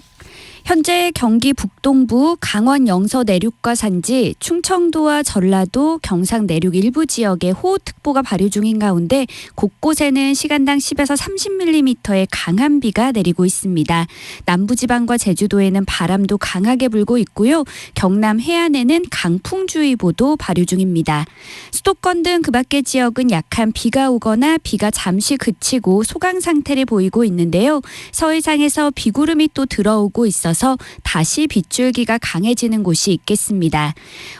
현재 경기 북동부, 강원 영서 내륙과 산지, 충청도와 전라도, 경상 내륙 일부 지역에 호우특보가 발효 중인 가운데 곳곳에는 시간당 10에서 30mm의 강한 비가 내리고 있습니다. 남부지방과 제주도에는 바람도 강하게 불고 있고요. 경남 해안에는 강풍주의보도 발효 중입니다. 수도권 등 그 밖의 지역은 약한 비가 오거나 비가 잠시 그치고 소강 상태를 보이고 있는데요. 서해상에서 비구름이 또 들어오고 있어서 다시 빗줄기가 강해지는 곳이 있겠습니다.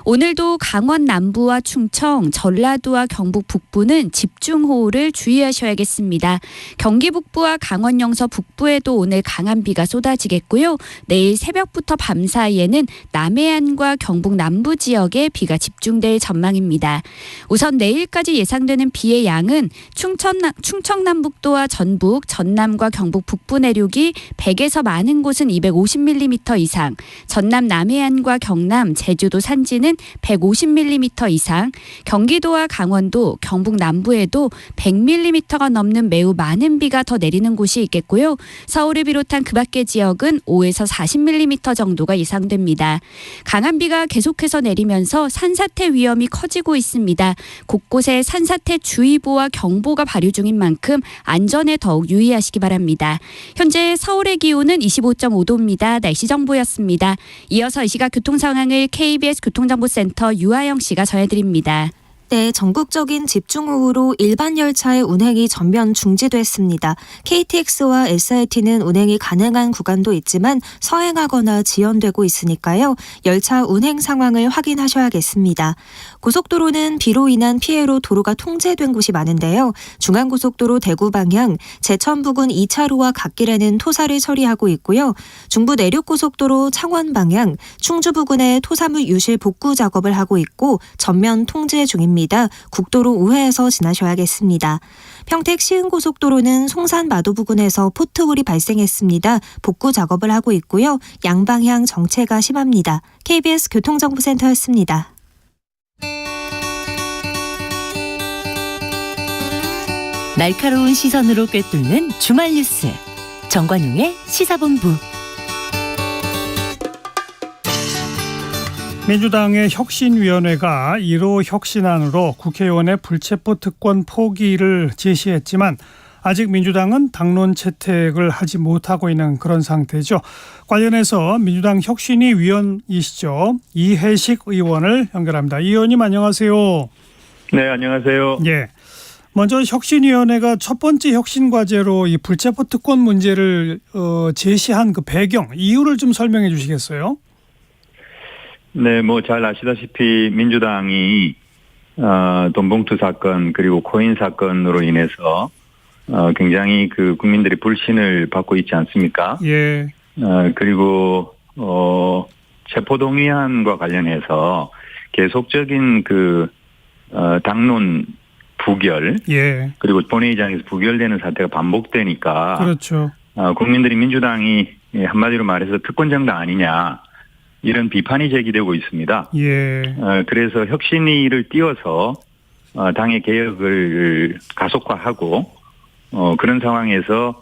오늘도 강원 남부와 충청, 전라도와 경북 북부는 집중호우를 주의하셔야겠습니다. 경기 북부와 강원 영서 북부에도 오늘 강한 비가 쏟아지겠고요. 내일 새벽부터 밤 사이에는 남해안과 경북 남부 지역에 비가 집중될 전망입니다. 우선 내일까지 예상되는 비의 양은 충청남북도와 전북, 전남과 경북 북부 내륙이 100에서 많은 곳은 250mm 이상, 전남 남해안과 경남, 제주도 산지는 150mm 이상, 경기도와 강원도, 경북 남부에도 100mm가 넘는 매우 많은 비가 더 내리는 곳이 있겠고요. 서울을 비롯한 그 밖의 지역은 5에서 40mm 정도가 예상됩니다. 강한 비가 계속해서 내리면서 산사태 위험이 커지고 있습니다. 곳곳에 산사태 주의보와 경보가 발효 중인 만큼 안전에 더욱 유의하시기 바랍니다. 현재 서울의 기온은 25.5도입니다. 날씨 정보였습니다. 이어서 이 시각 교통 상황을 KBS 교통정보센터 유아영 씨가 전해드립니다. 네, 전국적인 집중호우로 일반 열차의 운행이 전면 중지됐습니다. KTX와 SRT는 운행이 가능한 구간도 있지만 서행하거나 지연되고 있으니까요. 열차 운행 상황을 확인하셔야겠습니다. 고속도로는 비로 인한 피해로 도로가 통제된 곳이 많은데요. 중앙고속도로 대구 방향 제천 부근 2차로와 갓길에는 토사를 처리하고 있고요. 중부 내륙고속도로 창원 방향 충주 부근에 토사물 유실 복구 작업을 하고 있고 전면 통제 중입니다. 국도로 우회해서 지나셔야겠습니다. 평택 시흥고속도로는 송산 마도 부근에서 포트홀이 발생했습니다. 복구 작업을 하고 있고요. 양방향 정체가 심합니다. KBS 교통정보센터였습니다. 날카로운 시선으로 꿰뚫는 주말 뉴스. 정관용의 시사본부. 민주당의 혁신위원회가 1호 혁신안으로 국회의원의 불체포 특권 포기를 제시했지만 아직 민주당은 당론 채택을 하지 못하고 있는 그런 상태죠. 관련해서 민주당 혁신위 위원이시죠. 이해식 의원을 연결합니다. 이 의원님 안녕하세요. 네, 안녕하세요. 예. 먼저 혁신위원회가 첫 번째 혁신 과제로 이 불체포 특권 문제를 제시한 그 배경, 이유를 좀 설명해 주시겠어요? 네, 뭐 잘 아시다시피 민주당이 돈봉투 사건 그리고 코인 사건으로 인해서 굉장히 그 국민들이 불신을 받고 있지 않습니까? 예. 그리고 체포동의안과 관련해서 계속적인 그 당론 부결, 예. 그리고 본회의장에서 부결되는 사태가 반복되니까 그렇죠. 국민들이 민주당이 한마디로 말해서 특권정당 아니냐 이런 비판이 제기되고 있습니다. 예. 그래서 혁신위를 띄워서 당의 개혁을 가속화하고 그런 상황에서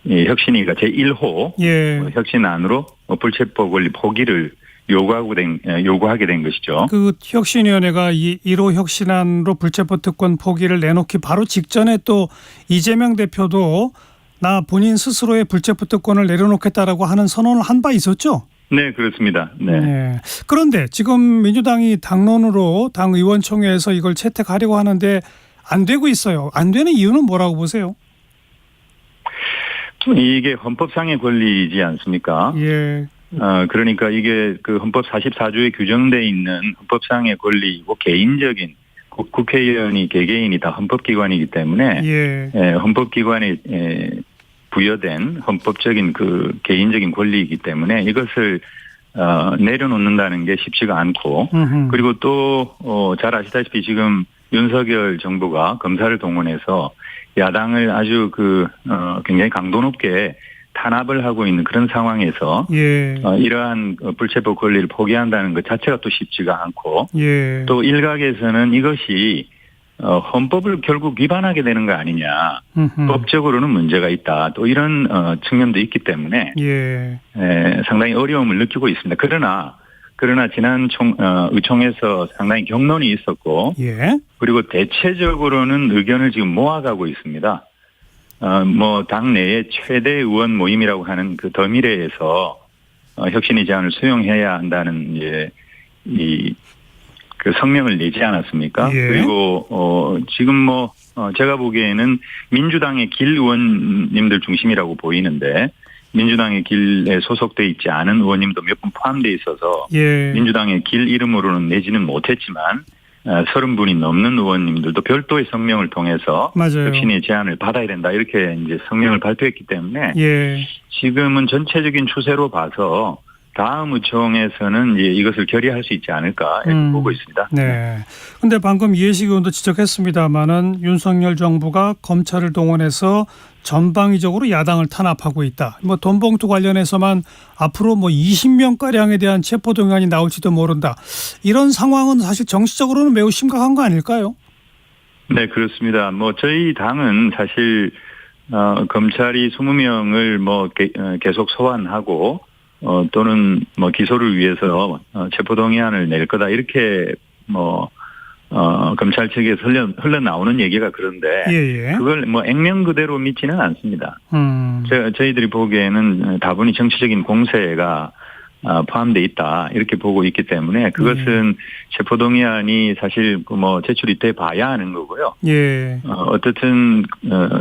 이 혁신위가 제1호 예. 혁신안으로 불체포 권리 포기를 요구하게 된 것이죠. 그 혁신위원회가 이 1호 혁신안으로 불체포 특권 포기를 내놓기 바로 직전에 또 이재명 대표도 나 본인 스스로의 불체포 특권을 내려놓겠다라고 하는 선언을 한 바 있었죠? 네, 그렇습니다. 네. 네. 그런데 지금 민주당이 당론으로 당 의원총회에서 이걸 채택하려고 하는데 안 되고 있어요. 안 되는 이유는 뭐라고 보세요? 이게 헌법상의 권리이지 않습니까? 예. 그러니까 이게 그 헌법 44조에 규정돼 있는 헌법상의 권리이고 개인적인 국회의원이 개개인이 다 헌법기관이기 때문에 예. 헌법기관에 부여된 헌법적인 그 개인적인 권리이기 때문에 이것을 내려놓는다는 게 쉽지가 않고 그리고 또 잘 아시다시피 지금 윤석열 정부가 검사를 동원해서 야당을 아주 굉장히 강도 높게 탄압을 하고 있는 그런 상황에서 예. 이러한 불체포 권리를 포기한다는 것 자체가 또 쉽지가 않고 예. 또 일각에서는 이것이 헌법을 결국 위반하게 되는 거 아니냐. 법적으로는 문제가 있다. 또 이런 측면도 있기 때문에 예. 상당히 어려움을 느끼고 있습니다. 그러나 지난 의총에서 상당히 격론이 있었고 예. 그리고 대체적으로는 의견을 지금 모아가고 있습니다. 당내의 최대 의원 모임이라고 하는 그 더미래에서 혁신위 제안을 수용해야 한다는 그 성명을 내지 않았습니까? 예. 그리고 지금 제가 보기에는 민주당의 길 의원님들 중심이라고 보이는데 민주당의 길에 소속돼 있지 않은 의원님도 몇 분 포함돼 있어서 예. 민주당의 길 이름으로는 내지는 못했지만 30분이 넘는 의원님들도 별도의 성명을 통해서 맞아요. 혁신의 제안을 받아야 된다 이렇게 이제 성명을 발표했기 때문에 예. 지금은 전체적인 추세로 봐서 다음 의총에서는 이것을 결의할 수 있지 않을까 이렇게 보고 있습니다. 네. 근데 방금 이해식 의원도 지적했습니다마는 윤석열 정부가 검찰을 동원해서 전방위적으로 야당을 탄압하고 있다. 돈봉투 관련해서만 앞으로 20명 가량에 대한 체포동의안이 나올지도 모른다. 이런 상황은 사실 정치적으로는 매우 심각한 거 아닐까요? 네, 그렇습니다. 저희 당은 사실 검찰이 20명을 계속 소환하고 또는 기소를 위해서 체포동의안을 낼 거다 이렇게 검찰 측에서 흘러나오는 얘기가 그런데 예. 그걸 액면 그대로 믿지는 않습니다. 저희들이 보기에는 다분히 정치적인 공세가 포함돼 있다 이렇게 보고 있기 때문에 그것은 체포동의안이 사실 제출이 돼 봐야 하는 거고요. 예. 어쨌든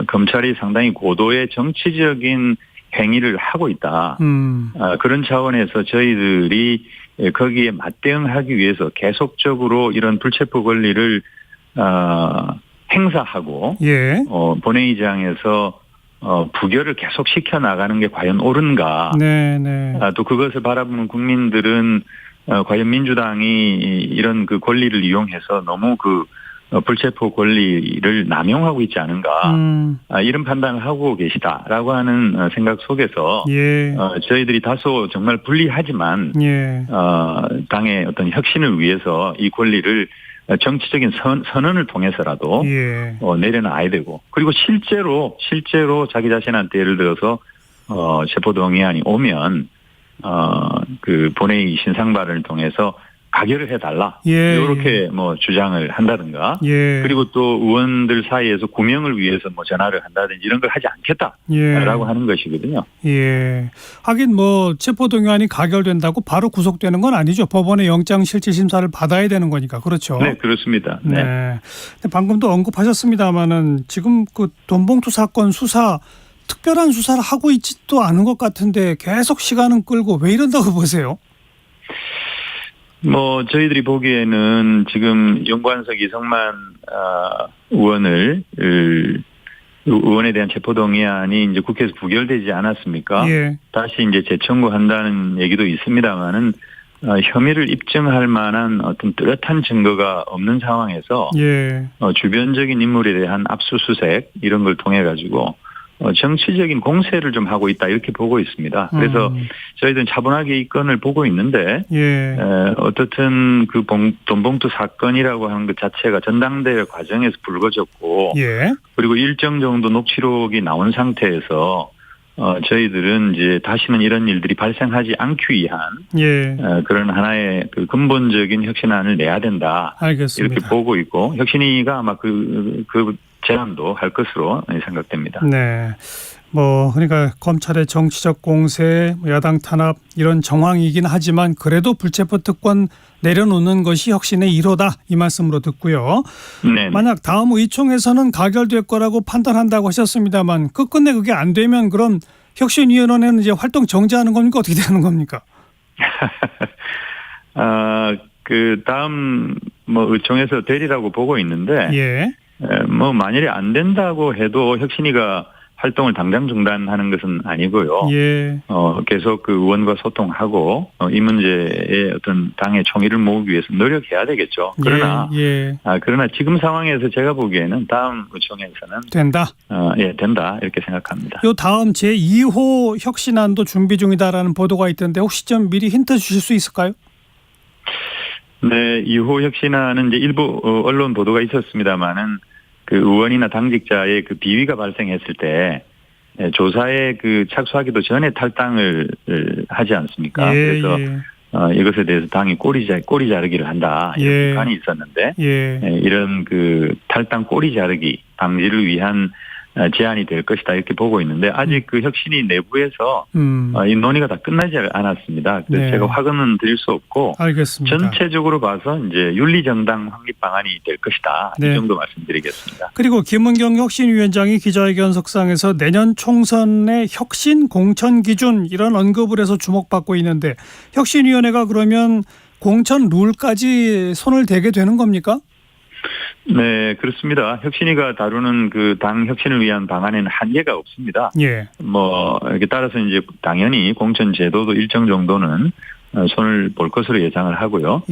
검찰이 상당히 고도의 정치적인 행위를 하고 있다. 그런 차원에서 저희들이 거기에 맞대응하기 위해서 계속적으로 이런 불체포 권리를 행사하고 예. 본회의장에서 부결을 계속 시켜 나가는 게 과연 옳은가? 네. 또 그것을 바라보는 국민들은 과연 민주당이 이런 그 권리를 이용해서 너무 불체포 권리를 남용하고 있지 않은가 이런 판단을 하고 계시다라고 하는 생각 속에서 예. 저희들이 다소 정말 불리하지만 예. 당의 어떤 혁신을 위해서 이 권리를 정치적인 선언을 통해서라도 예. 내려놔야 되고 그리고 실제로 자기 자신한테 예를 들어서 체포동의안이 오면 그 본회의 신상 발언을 통해서 가결을 해달라. 예. 이렇게 주장을 한다든가. 예. 그리고 또 의원들 사이에서 구명을 위해서 전화를 한다든지 이런 걸 하지 않겠다라고 하는 것이거든요. 예. 하긴 체포동의안이 가결된다고 바로 구속되는 건 아니죠. 법원의 영장실질심사를 받아야 되는 거니까. 그렇죠. 네, 그렇습니다. 네. 근데 방금도 언급하셨습니다마는 지금 그 돈봉투 사건 수사 특별한 수사를 하고 있지도 않은 것 같은데 계속 시간은 끌고 왜 이런다고 보세요? 뭐 저희들이 보기에는 지금 연구원석 이성만 의원에 대한 체포동의안이 이제 국회에서 부결되지 않았습니까? 예. 다시 이제 재청구한다는 얘기도 있습니다만은 혐의를 입증할 만한 어떤 뚜렷한 증거가 없는 상황에서 예. 주변적인 인물에 대한 압수수색 이런 걸 통해 가지고 정치적인 공세를 좀 하고 있다 이렇게 보고 있습니다. 그래서 저희들은 차분하게 이 건을 보고 있는데 예. 어떻든 그 돈봉투 사건이라고 하는 것 자체가 전당대회 과정에서 불거졌고 예. 그리고 일정 정도 녹취록이 나온 상태에서 저희들은 이제 다시는 이런 일들이 발생하지 않기 위한 예. 그런 하나의 그 근본적인 혁신안을 내야 된다. 알겠습니다. 이렇게 보고 있고 혁신위가 아마 그 제안도 할 것으로 생각됩니다. 네. 그러니까 검찰의 정치적 공세, 야당 탄압 이런 정황이긴 하지만 그래도 불체포 특권 내려놓는 것이 혁신의 1호다 이 말씀으로 듣고요. 네. 만약 다음 의총에서는 가결될 거라고 판단한다고 하셨습니다만 끝끝내 그게 안 되면 그럼 혁신위원회는 이제 활동 정지하는 겁니까? 어떻게 되는 겁니까? 그 다음 의총에서 되리라고 보고 있는데 예. 만일에 안 된다고 해도 혁신위가 활동을 당장 중단하는 것은 아니고요. 예. 계속 그 의원과 소통하고 이 문제에 어떤 당의 총의를 모으기 위해서 노력해야 되겠죠. 그러나 그러나 지금 상황에서 제가 보기에는 다음 의총에서는 된다. 된다 이렇게 생각합니다. 요 다음 제2호 혁신안도 준비 중이다라는 보도가 있던데 혹시 좀 미리 힌트 주실 수 있을까요? 네, 2호 혁신안은 이제 일부 언론 보도가 있었습니다만은 그 의원이나 당직자의 그 비위가 발생했을 때 조사에 그 착수하기도 전에 탈당을 하지 않습니까? 그래서 이것에 대해서 당이 꼬리 자르기를 한다 이런 비판이 있었는데 이런 그 탈당 꼬리 자르기 방지를 위한 제안이 될 것이다 이렇게 보고 있는데 아직 그 혁신위 내부에서 이 논의가 다 끝나지 않았습니다. 그래서 제가 확언은 드릴 수 없고 알겠습니다. 전체적으로 봐서 이제 윤리정당 확립 방안이 될 것이다 이 정도 말씀드리겠습니다. 그리고 김은경 혁신위원장이 기자회견석상에서 내년 총선의 혁신 공천 기준 이런 언급을 해서 주목받고 있는데 혁신위원회가 그러면 공천 룰까지 손을 대게 되는 겁니까? 네, 그렇습니다. 혁신위가 다루는 그 당 혁신을 위한 방안에는 한계가 없습니다. 예. 이렇게 따라서 이제 당연히 공천 제도도 일정 정도는 손을 볼 것으로 예상을 하고요.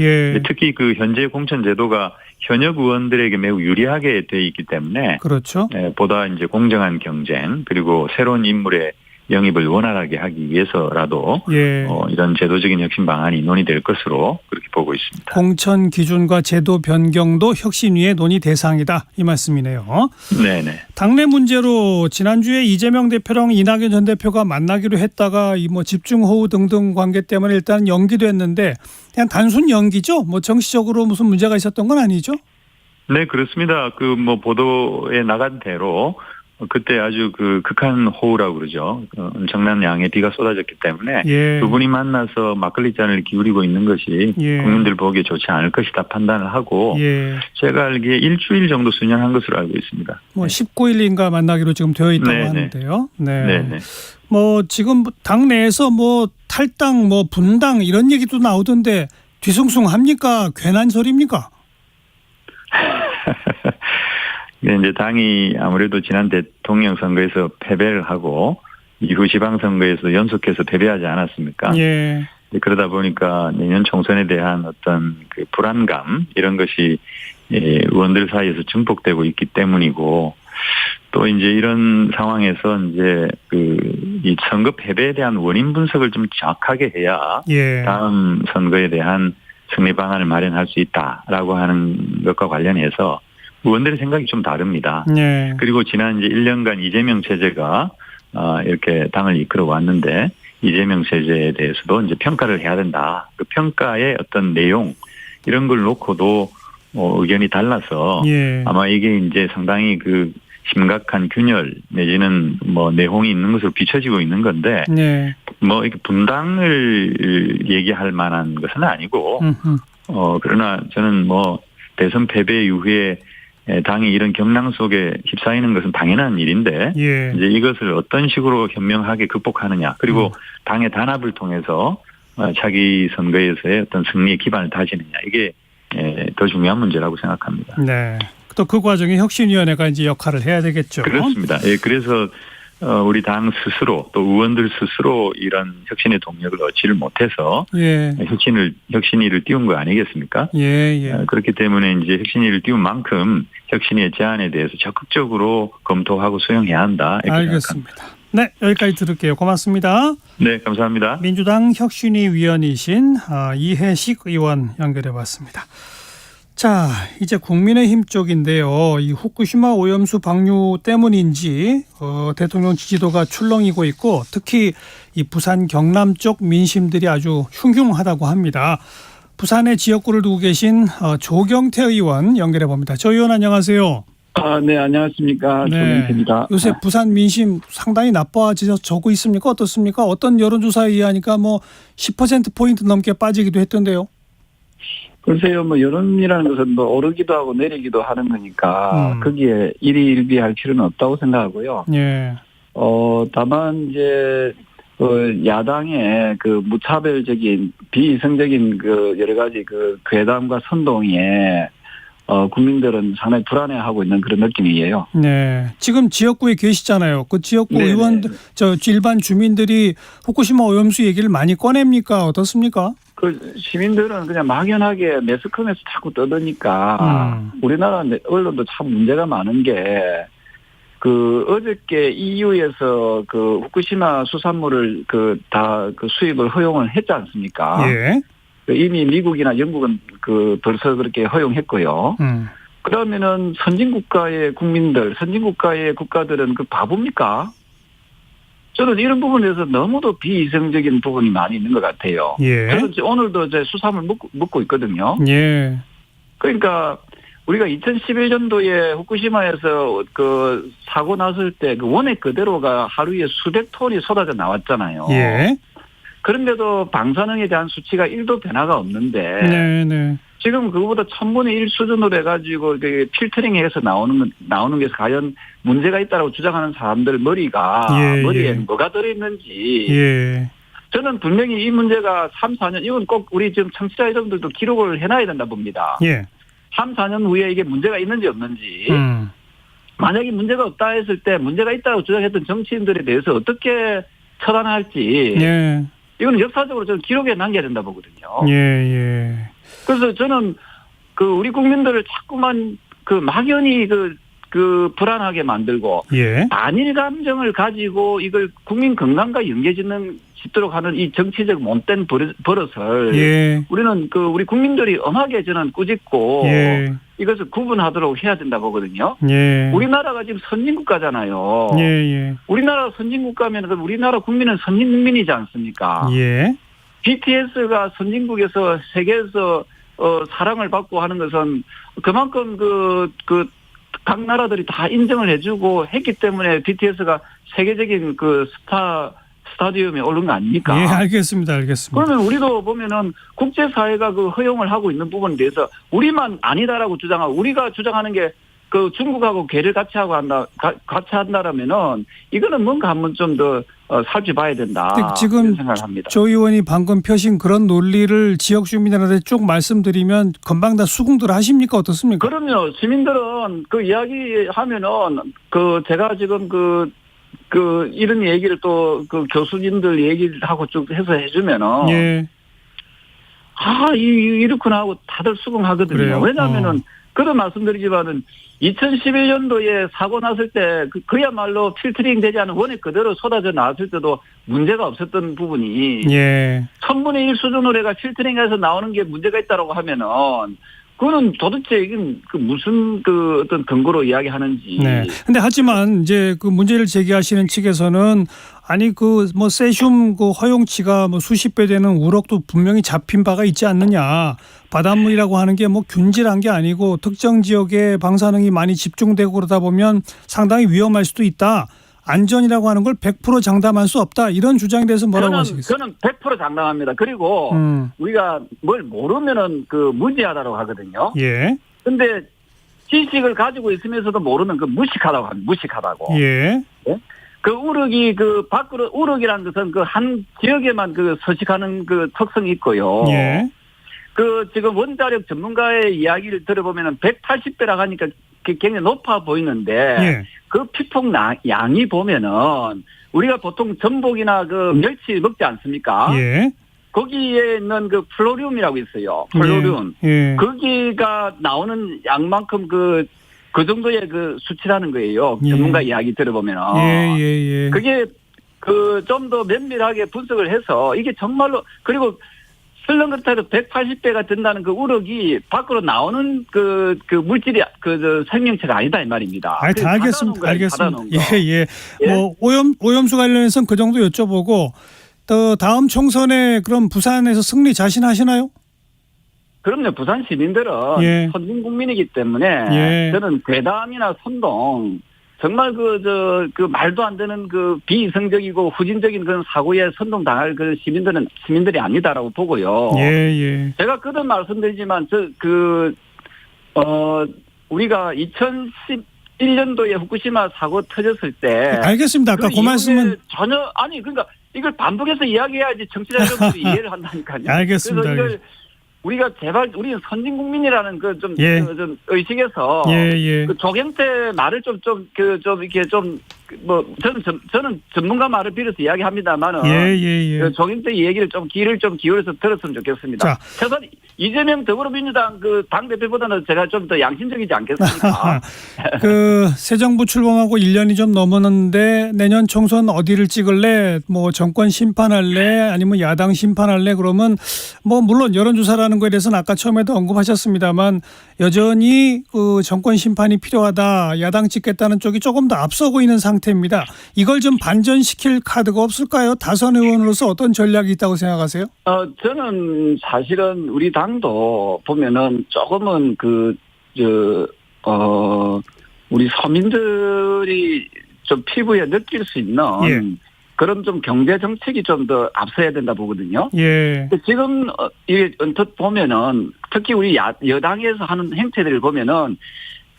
특히 그 현재 공천 제도가 현역 의원들에게 매우 유리하게 돼 있기 때문에 그렇죠. 보다 이제 공정한 경쟁 그리고 새로운 인물의 영입을 원활하게 하기 위해서라도 이런 제도적인 혁신 방안이 논의될 것으로 그렇게 보고 있습니다. 공천 기준과 제도 변경도 혁신위의 논의 대상이다 이 말씀이네요. 네네. 당내 문제로 지난주에 이재명 대표랑 이낙연 전 대표가 만나기로 했다가 집중호우 등등 관계 때문에 일단 연기됐는데 그냥 단순 연기죠? 정치적으로 무슨 문제가 있었던 건 아니죠? 네, 그렇습니다. 보도에 나간 대로 그때 아주 그 극한 호우라고 그러죠. 엄청난 양의 비가 쏟아졌기 때문에 두 분이 만나서 막걸리 잔을 기울이고 있는 것이 국민들 보기에 좋지 않을 것이다 판단을 하고 제가 알기에 일주일 정도 수년한 것으로 알고 있습니다. 19일인가 만나기로 지금 되어 있다고 하는데요. 네네. 지금 당내에서 탈당, 분당 이런 얘기도 나오던데 뒤숭숭합니까? 괜한 소리입니까? 이제 당이 아무래도 지난 대통령 선거에서 패배를 하고 이후 지방선거에서 연속해서 패배하지 않았습니까? 그러다 보니까 내년 총선에 대한 어떤 그 불안감 이런 것이 의원들 사이에서 증폭되고 있기 때문이고 또 이제 이런 상황에서 이제 이 선거 패배에 대한 원인 분석을 좀 정확하게 해야 다음 선거에 대한 승리 방안을 마련할 수 있다라고 하는 것과 관련해서 의원들의 생각이 좀 다릅니다. 그리고 지난 이제 1년간 이재명 체제가 이렇게 당을 이끌어 왔는데 이재명 체제에 대해서도 이제 평가를 해야 된다. 그 평가의 어떤 내용 이런 걸 놓고도 의견이 달라서 아마 이게 이제 상당히 그 심각한 균열 내지는 내홍이 있는 것으로 비춰지고 있는 건데 이렇게 분당을 얘기할 만한 것은 아니고 그러나 저는 대선 패배 이후에 당이 이런 경랑 속에 휩싸이는 것은 당연한 일인데 이제 이것을 어떤 식으로 현명하게 극복하느냐 그리고 당의 단합을 통해서 자기 선거에서의 어떤 승리의 기반을 다지느냐 이게 더 중요한 문제라고 생각합니다. 네. 또 그 과정에 혁신위원회가 이제 역할을 해야 되겠죠. 그렇습니다. 예, 그래서 우리 당 스스로 또 의원들 스스로 이런 혁신의 동력을 얻지를 못해서 예. 혁신위를 띄운 거 아니겠습니까? 예. 그렇기 때문에 이제 혁신위를 띄운 만큼 혁신위의 제안에 대해서 적극적으로 검토하고 수용해야 한다. 이렇게 알겠습니다. 생각합니다. 네, 여기까지 들을게요. 고맙습니다. 네, 감사합니다. 민주당 혁신위 위원이신 이해식 의원 연결해봤습니다. 자, 이제 국민의힘 쪽인데요. 이 후쿠시마 오염수 방류 때문인지 대통령 지지도가 출렁이고 있고 특히 이 부산 경남 쪽 민심들이 아주 흉흉하다고 합니다. 부산의 지역구를 두고 계신 조경태 의원 연결해봅니다. 조 의원 안녕하세요. 네, 안녕하십니까. 조경태입니다. 요새 부산 민심 상당히 나빠지고 있습니까? 어떻습니까? 어떤 여론조사에 의하니까 10%포인트 넘게 빠지기도 했던데요. 글쎄요, 여론이라는 것은 오르기도 하고 내리기도 하는 거니까 거기에 일희일비할 필요는 없다고 생각하고요. 예. 다만 이제 야당의 그 무차별적인 비이성적인 그 여러 가지 그 괴담과 선동에 국민들은 상당히 불안해하고 있는 그런 느낌이에요. 네. 지금 지역구에 계시잖아요. 그 지역구 네네. 의원, 일반 주민들이 후쿠시마 오염수 얘기를 많이 꺼냅니까? 어떻습니까? 그 시민들은 그냥 막연하게 매스컴에서 자꾸 떠드니까 우리나라 언론도 참 문제가 많은 게 어저께 EU에서 그 후쿠시마 수산물을 다 수입을 허용을 했지 않습니까? 예. 이미 미국이나 영국은 벌써 그렇게 허용했고요. 그러면은 선진국가의 국가들은 바보입니까? 저는 이런 부분에서 너무도 비이성적인 부분이 많이 있는 것 같아요. 예. 저는 오늘도 제 수산물 먹고 있거든요. 예. 그러니까 우리가 2011년도에 후쿠시마에서 사고 났을 때 원액 그대로가 하루에 수백 톤이 쏟아져 나왔잖아요. 예. 그런데도 방사능에 대한 수치가 1도 변화가 없는데 네. 지금 그거보다 1000분의 1 수준으로 해가지고 필터링해서 나오는 게 과연 문제가 있다고 주장하는 사람들 머리에 뭐가 들어있는지 저는 분명히 이 문제가 3, 4년 이건 꼭 우리 지금 청취자 여러분들도 기록을 해놔야 된다 봅니다. 3, 4년 후에 이게 문제가 있는지 없는지 만약에 문제가 없다 했을 때 문제가 있다고 주장했던 정치인들에 대해서 어떻게 처단할지 이건 역사적으로 저는 기록에 남겨야 된다 보거든요. 그래서 저는 우리 국민들을 자꾸만 막연히 불안하게 만들고 반일 감정을 가지고 이걸 국민 건강과 연계짓도록 하는 이 정치적 못된 버릇을 우리는 우리 국민들이 엄하게 저는 꾸짖고 이것을 구분하도록 해야 된다 보거든요. 우리나라가 지금 선진국가잖아요. 우리나라 선진국가면 우리나라 국민은 선진국민이지 않습니까? BTS가 선진국에서 세계에서 사랑을 받고 하는 것은 그만큼 각 나라들이 다 인정을 해주고 했기 때문에 BTS가 세계적인 스타디움에 오른 거 아닙니까? 예, 알겠습니다. 그러면 우리도 보면은 국제사회가 허용을 하고 있는 부분에 대해서 우리만 아니다라고 주장하고 우리가 주장하는 게 중국하고 궤를 같이 한다라면은 이거는 뭔가 한번 좀 더 살펴봐야 된다. 지금 생각을 합니다. 조 의원이 방금 펴신 그런 논리를 지역 주민들한테 쭉 말씀드리면 금방 다 수긍들 하십니까? 어떻습니까? 그럼요. 시민들은 이야기하면은 제가 지금 이런 얘기를 또 교수님들 얘기를 하고 쭉 해서 해주면은 이렇구나 하고 다들 수긍하거든요. 그래요? 왜냐하면은 그런 말씀드리지만은 2011년도에 사고 났을 때 그야말로 필터링 되지 않은 원액 그대로 쏟아져 나왔을 때도 문제가 없었던 부분이 1000분의 1 수준으로 해가 필터링해서 나오는 게 문제가 있다라고 하면은 그거는 도대체 이건 무슨 어떤 근거로 이야기하는지. 근데 하지만 이제 문제를 제기하시는 측에서는 아니 세슘 허용치가 수십 배 되는 우럭도 분명히 잡힌 바가 있지 않느냐. 바닷물이라고 하는 게 균질한 게 아니고 특정 지역에 방사능이 많이 집중되고 그러다 보면 상당히 위험할 수도 있다. 안전이라고 하는 걸 100% 장담할 수 없다. 이런 주장에 대해서 뭐라고 하시겠어요? 저는 100% 장담합니다. 그리고 우리가 뭘 모르면은 무지하다고 하거든요. 근데 지식을 가지고 있으면서도 모르는 무식하다고 합니다. 무식하다고. 그 우럭이 그 밖으로 우럭이라는 것은 그 한 지역에만 그 서식하는 그 특성이 있고요. 예. 그 지금 원자력 전문가의 이야기를 들어보면은 180배라고 하니까 굉장히 높아 보이는데 예. 그 피폭 양이 보면은 우리가 보통 전복이나 그 멸치 먹지 않습니까? 예. 거기에 있는 그 플로리움이라고 있어요. 플로리움. 예. 거기가 나오는 양만큼 그 정도의 그 수치라는 거예요. 예. 전문가 이야기 들어보면은. 예. 그게 그 좀 더 면밀하게 분석을 해서 이게 정말로 그리고 설렁그릇에도 180배가 된다는 그 우럭이 밖으로 나오는 그 물질이 그 생명체가 아니다 이 말입니다. 다 알겠습니다. 알겠습니다. 예. 예? 뭐 오염수 관련해서는 그 정도 여쭤보고 또 다음 총선에 그럼 부산에서 승리 자신하시나요? 그럼요. 부산 시민들은 예. 선진 국민이기 때문에 예. 저는 괴담이나 선동 정말 그 말도 안 되는 그 비이성적이고 후진적인 그런 사고에 선동당할 그 시민들이 아니다라고 보고요. 예. 제가 그든 말씀드리지만 우리가 2011년도에 후쿠시마 사고 터졌을 때 알겠습니다. 아까 그 말씀은 전혀 그러니까 이걸 반복해서 이야기해야지 청취자 여러분들이 이해를 한다니까요. 알겠습니다. 그래서 이걸 우리가 제발 우리는 선진 국민이라는 그 좀 의식에서 그 조경태 말을 저는 전문가 말을 빌어서 이야기합니다만은 그 조경태 얘기를 귀를 기울여서 들었으면 좋겠습니다. 자. 최소한 이재명 더불어민주당 그 당 대표보다는 제가 좀 더 양심적이지 않겠습니까? 그 새 정부 출범하고 1년이 좀 넘었는데 내년 총선 어디를 찍을래? 뭐 정권 심판할래? 아니면 야당 심판할래? 그러면 뭐 물론 여론조사라는 거에 대해서는 아까 처음에도 언급하셨습니다만 여전히 그 정권 심판이 필요하다. 야당 찍겠다는 쪽이 조금 더 앞서고 있는 상태입니다. 이걸 좀 반전시킬 카드가 없을까요? 다선 의원으로서 어떤 전략이 있다고 생각하세요? 저는 사실은 우리 당도 보면은 조금은 우리 서민들이 좀 피부에 느낄 수 있는 그런 좀 경제 정책이 좀 더 앞서야 된다 보거든요. 예. 지금 이게 언뜻 보면은 특히 우리 여당에서 하는 행태들을 보면은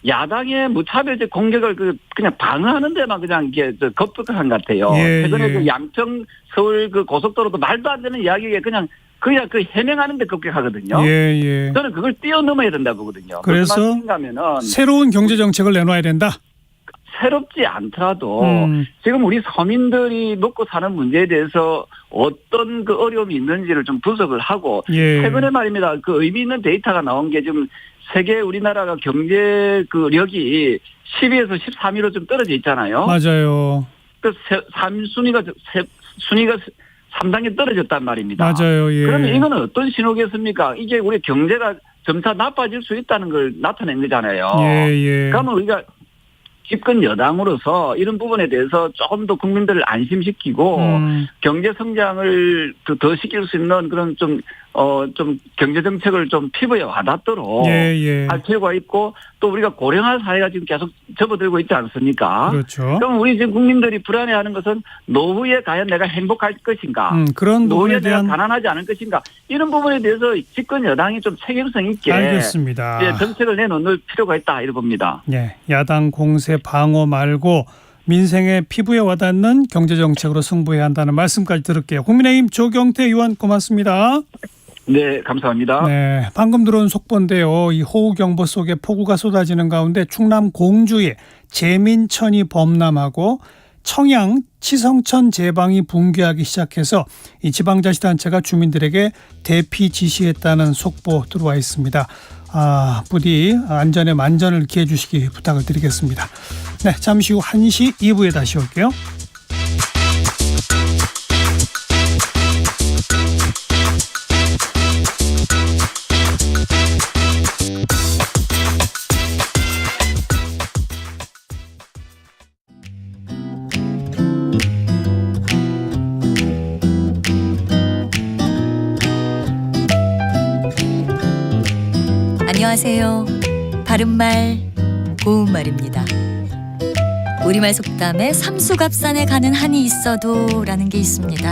야당의 무차별적 공격을 그냥 방어하는 데만 그냥 이게 겁득한 것 같아요. 최근에 그 양평 서울 그 고속도로도 말도 안 되는 이야기에 그냥 그 해명하는 데 급격하거든요. 저는 그걸 뛰어넘어야 된다 보거든요. 그래서 새로운 경제 정책을 내놔야 된다. 새롭지 않더라도 지금 우리 서민들이 먹고 사는 문제에 대해서 어떤 그 어려움이 있는지를 좀 분석을 하고 최근에 말입니다. 그 의미 있는 데이터가 나온 게 지금 세계 우리나라가 경제 그 력이 10위에서 13위로 좀 떨어져 있잖아요. 맞아요. 그 순위가 3단계 떨어졌단 말입니다. 맞아요. 그러면 이거는 어떤 신호겠습니까? 이게 우리 경제가 점차 나빠질 수 있다는 걸 나타낸 거잖아요. 그러면 우리가 집권 여당으로서 이런 부분에 대해서 조금 더 국민들을 안심시키고 경제 성장을 더 시킬 수 있는 그런 좀 경제 정책을 좀 피부에 와닿도록 할 필요가 있고 또 우리가 고령화 사회가 지금 계속 접어들고 있지 않습니까? 그렇죠. 그럼 우리 지금 국민들이 불안해하는 것은 노후에 과연 내가 행복할 것인가? 그런 노후에 내가 가난하지 않을 것인가? 이런 부분에 대해서 집권 여당이 좀 책임성 있게 알겠습니다. 정책을 내놓을 필요가 있다 이렇게 봅니다. 야당 공세 방어 말고 민생의 피부에 와닿는 경제정책으로 승부해야 한다는 말씀까지 들을게요. 국민의힘 조경태 의원 고맙습니다. 네, 감사합니다. 네, 방금 들어온 속보인데요. 이 호우경보 속에 폭우가 쏟아지는 가운데 충남 공주에 제민천이 범람하고 청양 치성천 제방이 붕괴하기 시작해서 이 지방자치단체가 주민들에게 대피 지시했다는 속보 들어와 있습니다. 부디 안전에 만전을 기해 주시기 부탁을 드리겠습니다. 네, 잠시 후 1시 2부에 다시 올게요. 안녕하세요. 바른말 고운말입니다. 우리말 속담에 삼수갑산에 가는 한이 있어도 라는 게 있습니다.